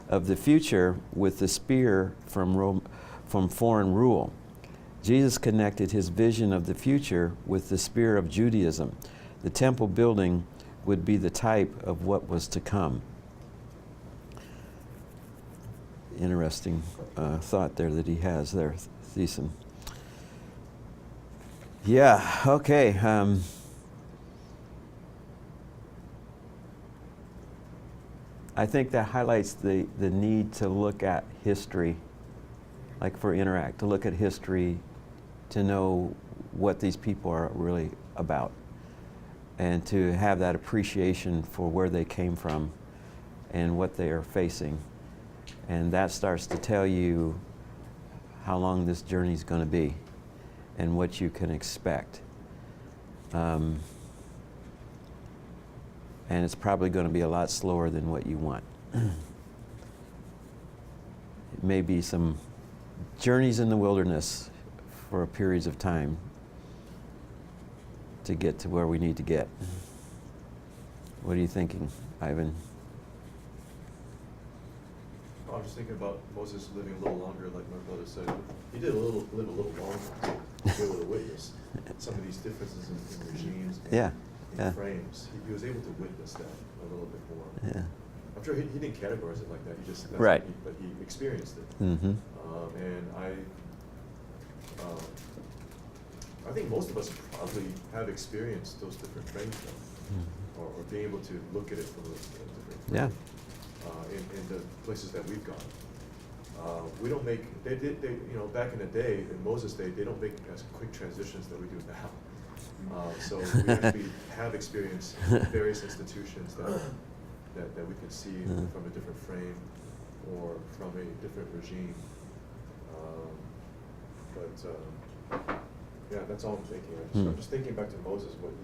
of the future with the spear from foreign rule. Jesus connected his vision of the future with the spear of Judaism. The temple building would be the type of what was to come. Interesting thought there that he has there, Steffen. Yeah, okay. I think that highlights the need to look at history, like for Interact, to look at history, to know what these people are really about, and to have that appreciation for where they came from and what they are facing. And that starts to tell you how long this journey is going to be and what you can expect. And it's probably going to be a lot slower than what you want. It may be some journeys in the wilderness for periods of time to get to where we need to get. What are you thinking, Ivan? I was just thinking about Moses living a little longer, like my brother said. He did live a little longer to be able to witness some of these differences in regimes and frames. He was able to witness that a little bit more. Yeah. I'm sure he didn't categorize it like that. He just right. But he experienced it. Mm-hmm. And I think most of us probably have experienced those different frames, though, or being able to look at it from a different frame. Yeah. In the places that we've gone. We don't make, they back in the day, in Moses' day, they don't make as quick transitions that we do now. So we actually have experience in various institutions that we can see from a different frame or from a different regime. Yeah, that's all I'm thinking. I'm just thinking back to Moses, what he,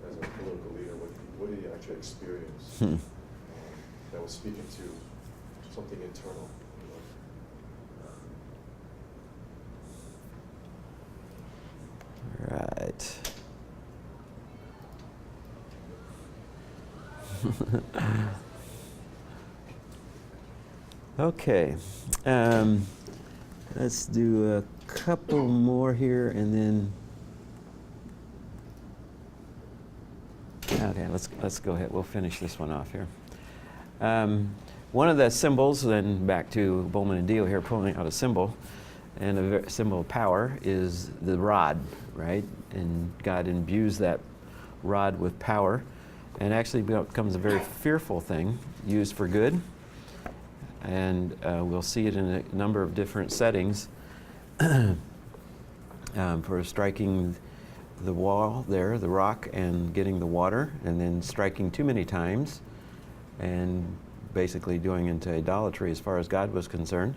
as a political leader, what did he actually experience that was speaking to something internal. Right. Okay. Let's do a couple more here and then. Okay, let's go ahead. We'll finish this one off here. One of the symbols, then back to Boleman and Deal here, pulling out a symbol, and a symbol of power is the rod, right? And God imbues that rod with power, and actually becomes a very fearful thing, used for good. And we'll see it in a number of different settings for striking the wall there, the rock, and getting the water, and then striking too many times, and basically doing into idolatry as far as God was concerned.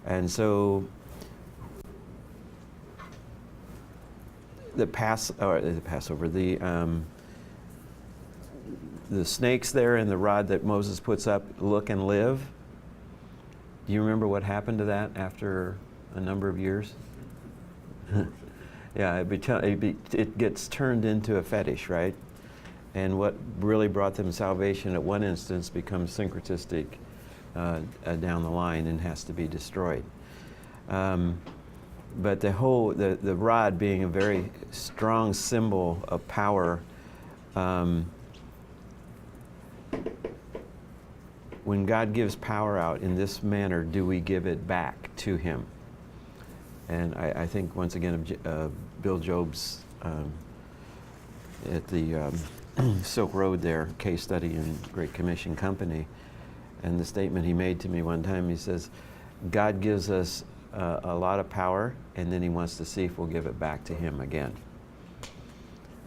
And so the Passover, the snakes there and the rod that Moses puts up, look and live. Do you remember what happened to that after a number of years? Yeah, it gets turned into a fetish, right? And what really brought them salvation at one instance becomes syncretistic down the line and has to be destroyed. But the rod being a very strong symbol of power, when God gives power out in this manner, do we give it back to Him? And I think once again of Bill Job's at the Silk Road there, case study in Great Commission Company, and the statement he made to me one time, he says, God gives us a lot of power, and then He wants to see if we'll give it back to Him again.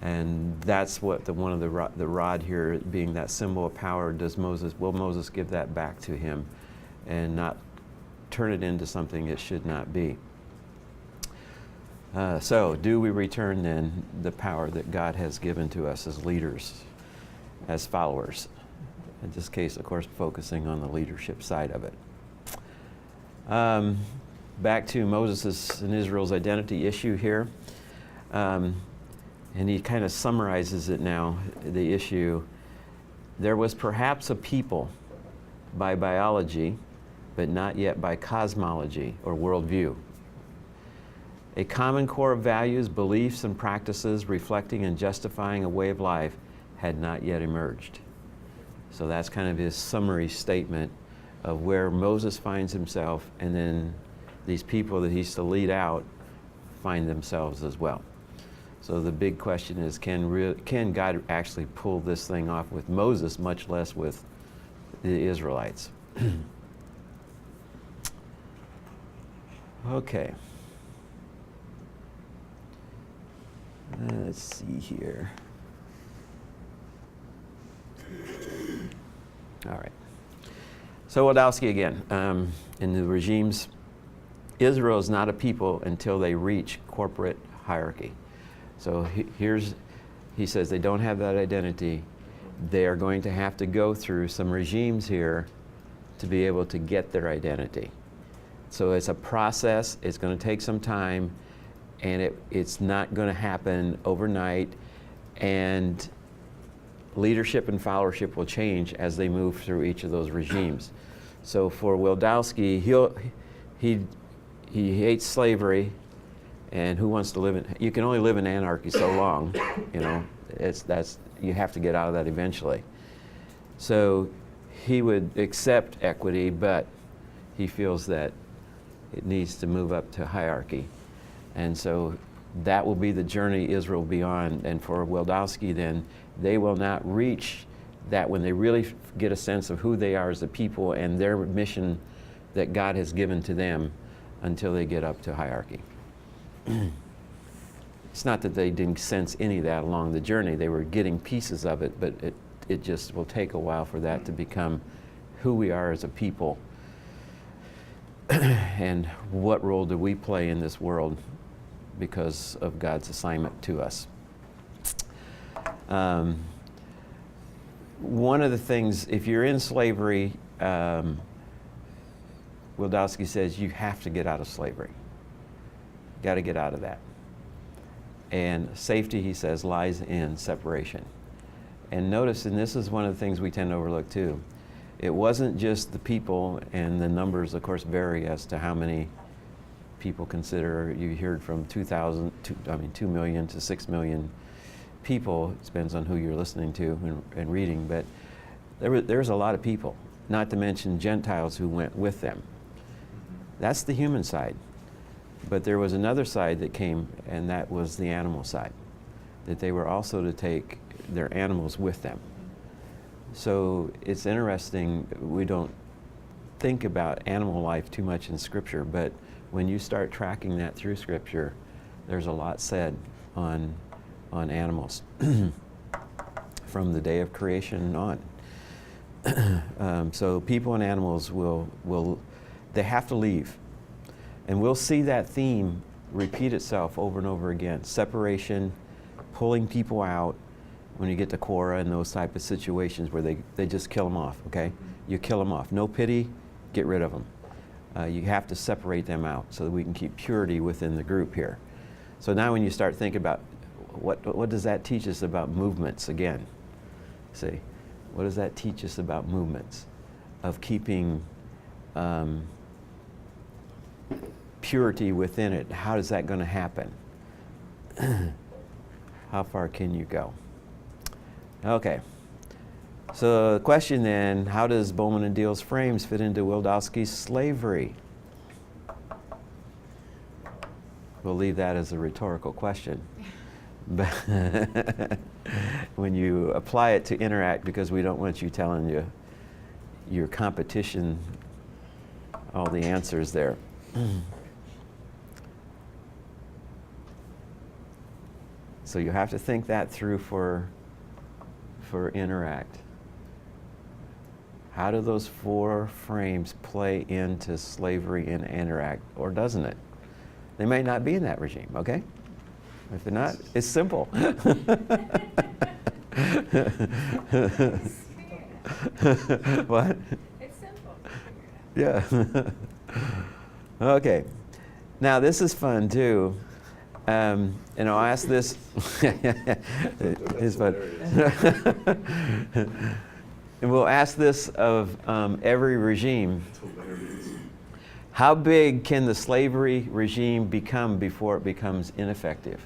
And that's what the rod here being that symbol of power, will Moses give that back to him and not turn it into something it should not be? So do we return then the power that God has given to us as leaders, as followers? In this case, of course, focusing on the leadership side of it. Back to Moses' and Israel's identity issue here. And he kind of summarizes it now, the issue. There was perhaps a people by biology, but not yet by cosmology or worldview. A common core of values, beliefs, and practices reflecting and justifying a way of life had not yet emerged. So that's kind of his summary statement of where Moses finds himself, and then these people that he's to lead out find themselves as well. So the big question is, can God actually pull this thing off with Moses, much less with the Israelites? Okay. Let's see here. All right. So Wildavsky again, in the regimes, Israel is not a people until they reach corporate hierarchy. So he says they don't have that identity. They are going to have to go through some regimes here to be able to get their identity. So it's a process, it's going to take some time, and it's not going to happen overnight, and leadership and followership will change as they move through each of those regimes. So for Wildavsky, he hates slavery, and who wants to live in, you can only live in anarchy so long, you know, you have to get out of that eventually. So he would accept equity, but he feels that it needs to move up to hierarchy. And so that will be the journey Israel will be on. And for Wildavsky then, they will not reach that when they really get a sense of who they are as a people and their mission that God has given to them until they get up to hierarchy. It's not that they didn't sense any of that along the journey. They were getting pieces of it, but it just will take a while for that to become who we are as a people. And what role do we play in this world because of God's assignment to us? One of the things, if you're in slavery, Wildavsky says you have to get out of slavery. Got to get out of that. And safety, he says, lies in separation. And notice, and this is one of the things we tend to overlook too, it wasn't just the people, and the numbers of course vary as to how many people consider. You heard from 2 million to 6 million people. It depends on who you're listening to and reading, but there's a lot of people, not to mention Gentiles who went with them. That's the human side. But there was another side that came, and that was the animal side, that they were also to take their animals with them. So it's interesting, we don't think about animal life too much in Scripture, but when you start tracking that through Scripture, there's a lot said on animals from the day of creation on. So people and animals they have to leave. And we'll see that theme repeat itself over and over again. Separation, pulling people out when you get to Korah and those type of situations where they just kill them off, okay? You kill them off. No pity, get rid of them. You have to separate them out so that we can keep purity within the group here. So now when you start thinking about what does that teach us about movements again? See, what does that teach us about movements? Of keeping purity within it. How is that going to happen? How far can you go? Okay. So the question then, how does Boleman and Deal's frames fit into Wildavsky's slavery? We'll leave that as a rhetorical question. But when you apply it to Interact, because we don't want you telling your competition all the answers there. So you have to think that through for Interact. How do those 4 frames play into slavery in Interact, or doesn't it? They may not be in that regime, okay? If they're not, it's simple. What? It's simple. Yeah. Okay. Now this is fun too. And I'll ask this. It's fun. And we'll ask this of every regime. How big can the slavery regime become before it becomes ineffective?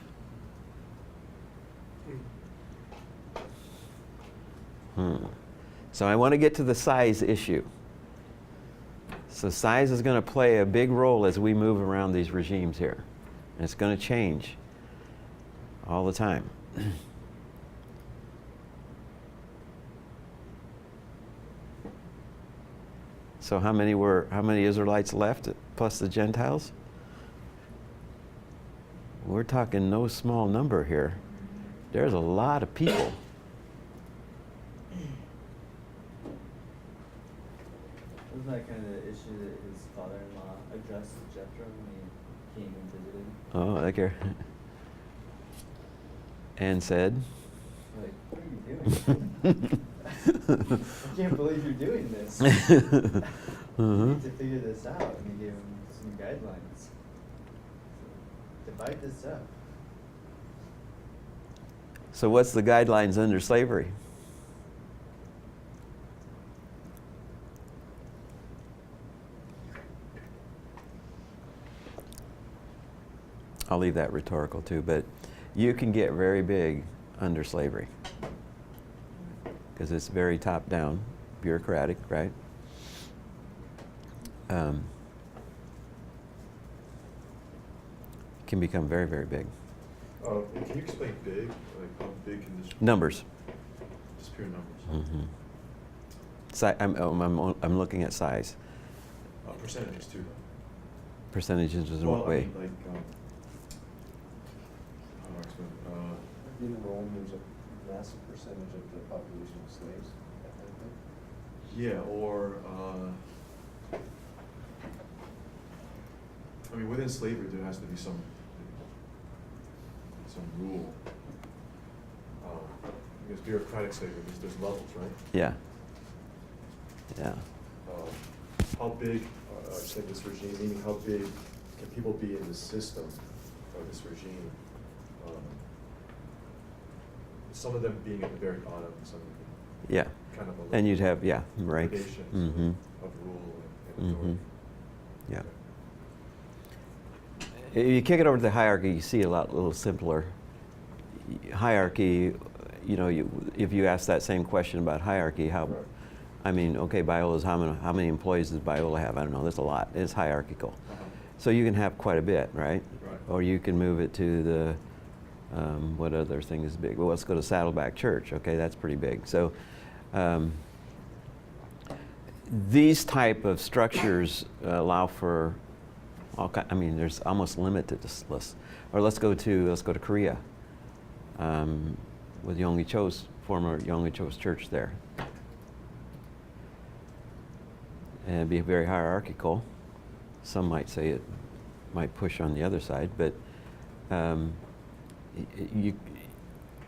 So I want to get to the size issue. So size is going to play a big role as we move around these regimes here. And it's going to change all the time. So how many Israelites left plus the Gentiles? We're talking no small number here. There's a lot of people. Wasn't that kind of the issue that his father-in-law addressed Jethro when he came and visited? Oh, okay. And said? Like, what are you doing? I can't believe you're doing this. You need to figure this out. And he gave him some guidelines. Divide this up. So what's the guidelines under slavery? I'll leave that rhetorical too, but you can get very big under slavery because it's very top-down, bureaucratic, right? Can become very, very big. Can you explain big? Like how big can this? Numbers. Just pure numbers. I'm looking at size. Percentages too, though. Percentages in Well, what way? I mean, like, how do I In Rome, there's a massive percentage of the population of slaves, that kind of thing. Yeah, or, I mean, within slavery, there has to be some rule. Because bureaucratic slavery, there's levels, right? Yeah. Yeah. How big, in this regime, meaning how big can people be in the system of this regime? Some of them being at the very bottom, some of them Yeah. kind of a And you'd have, yeah, ranks. gradations Mm-hmm. of rule and authority. Yeah. If you kick it over to the hierarchy, you see a little simpler. Hierarchy, you know, if you ask that same question about hierarchy, how, Right. I mean, okay, Biola's, how many employees does Biola have? I don't know, there's a lot. It's hierarchical. Uh-huh. So you can have quite a bit, right? Right. Or you can move it to the, what other thing is big? Well, let's go to Saddleback Church. Okay, that's pretty big. So these type of structures allow for all kind. I mean, there's almost limitless. Or let's go to Korea with Yonggi Cho's former Yonggi Cho's church there, and it'd be very hierarchical. Some might say it might push on the other side, but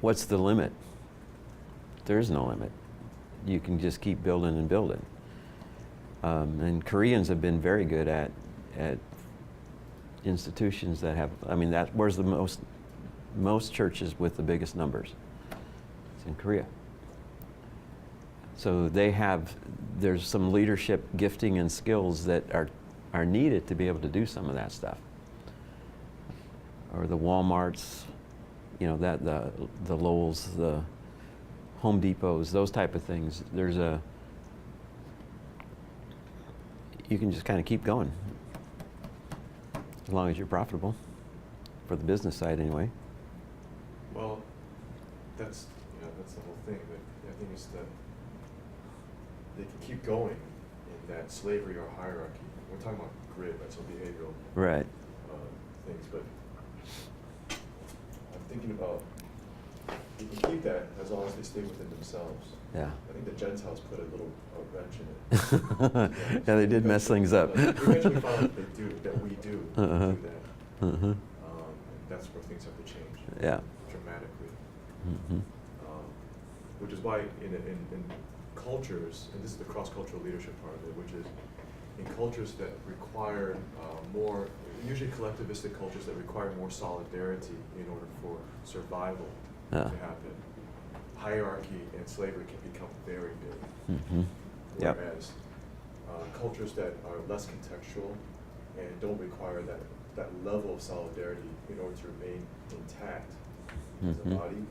what's the limit? There is no limit. You can just keep building and building. And Koreans have been very good at institutions that have, I mean, where's the most churches with the biggest numbers? It's in Korea. So there's some leadership gifting and skills that are needed to be able to do some of that stuff. Or the Walmarts, you know, the Lowell's, the Home Depots, those type of things. You can just kind of keep going, as long as you're profitable, for the business side anyway. Well, that's the whole thing. But I think it's that they can keep going in that slavery or hierarchy. We're talking about grid, right? So behavioral Right. things. But I'm thinking about they can keep that as long as they stay within themselves. Yeah. I think the Gentiles put a little wrench in it. Yeah, they did mess things up. We eventually found that we do Uh-huh. do that. Uh-huh. And that's where things have to change. Yeah. Dramatically. Mm-hmm. Which is why in cultures, and this is the cross-cultural leadership part of it, which is in cultures that require more, usually collectivistic cultures that require more solidarity in order for survival to happen, hierarchy and slavery can become very big. Mm-hmm. Yep. Whereas cultures that are less contextual and don't require that level of solidarity in order to remain intact as a body,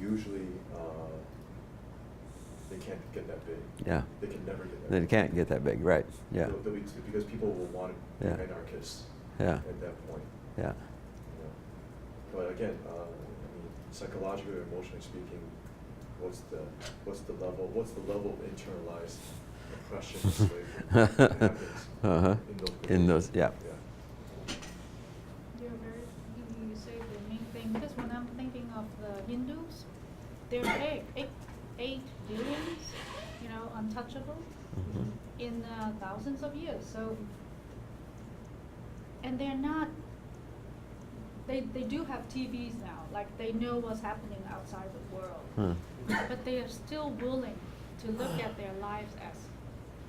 usually they can't get that big. Yeah. They can never get that They big. can't get that big, right? Yeah. They'll be because people will want to be Yeah. anarchists Yeah. at that point. Yeah. You know. But again, I mean, psychologically or emotionally speaking, what's the level of internalized oppression and slavery that happens Uh-huh. in those yeah. You say the main thing, because when I'm thinking of the Hindus, they're big, 8 billions, you know, untouchable Mhm. in thousands of years. So, and they're not. They do have TVs now, like they know what's happening outside the world, but they are still willing to look at their lives as,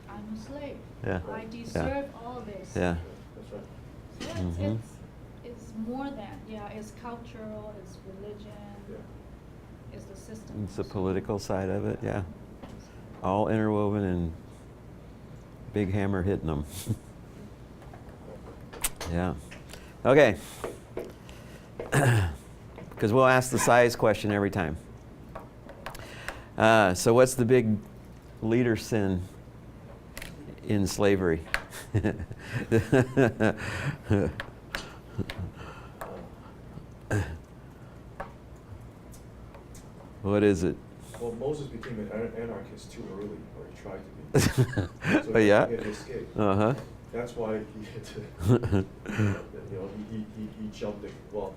I'm a slave. Yeah. I deserve all this. Yeah. That's right. So Mhm. it's more than, it's cultural, it's religion, Yeah. it's the system. It's the political side of it, yeah. All interwoven and big hammer hitting them. Yeah. Okay. Because we'll ask the size question every time. So what's the big leader sin in slavery? What is it? Well, Moses became an anarchist too early, or he tried to be. So Oh, yeah? he had to escape. Uh-huh. That's why he had to, he jumped it. Well,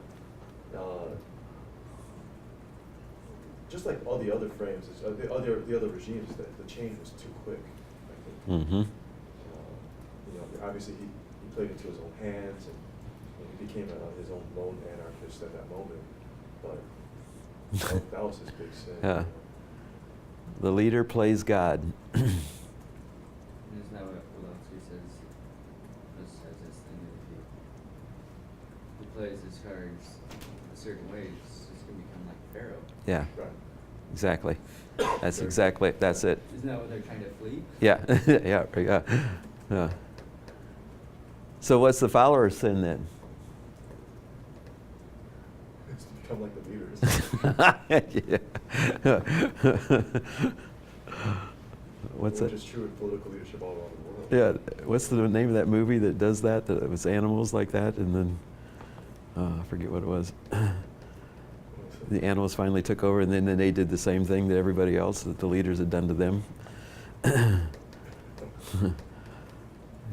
just like all the other frames, the other regimes, the change was too quick, I think. Mm-hmm. You know, obviously he played into his own hands, and he became his own lone anarchist at that moment. But that was his big sin. Yeah. The leader plays God. And isn't that what Wildavsky says? Just says this thing that if he plays his cards a certain way, it's just gonna become like Pharaoh. Yeah, Right. exactly. That's it. Isn't that what they're trying to flee? Yeah, yeah. So what's the follower's sin then? It's to become like the leaders. Yeah. What's Which that? is true in political leadership all around the world. Yeah, what's the name of that movie that does that? That it was animals like that, and then I forget what it was. The animals finally took over, and then they did the same thing that everybody else, that the leaders had done to them.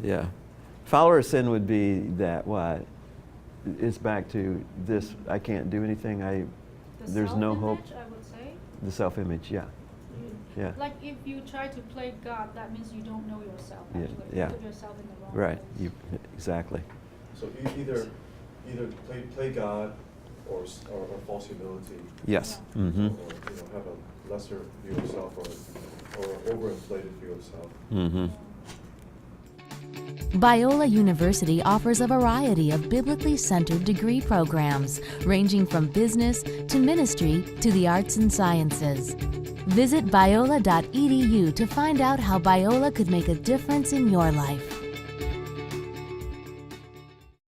Yeah. Follower sin would be that what? It's back to this, I can't do anything, there's no hope. The self-image, I would say. The self-image, yeah. Yeah. Like if you try to play God, that means you don't know yourself, Yeah, actually. yeah. You put yourself in the wrong Right, place. exactly. So either play God or false humility. Yes. Yeah. Mm-hmm. Or have a lesser view of self or overinflated view of self. Mm-hmm. Biola University offers a variety of biblically centered degree programs, ranging from business to ministry to the arts and sciences. Visit biola.edu to find out how Biola could make a difference in your life.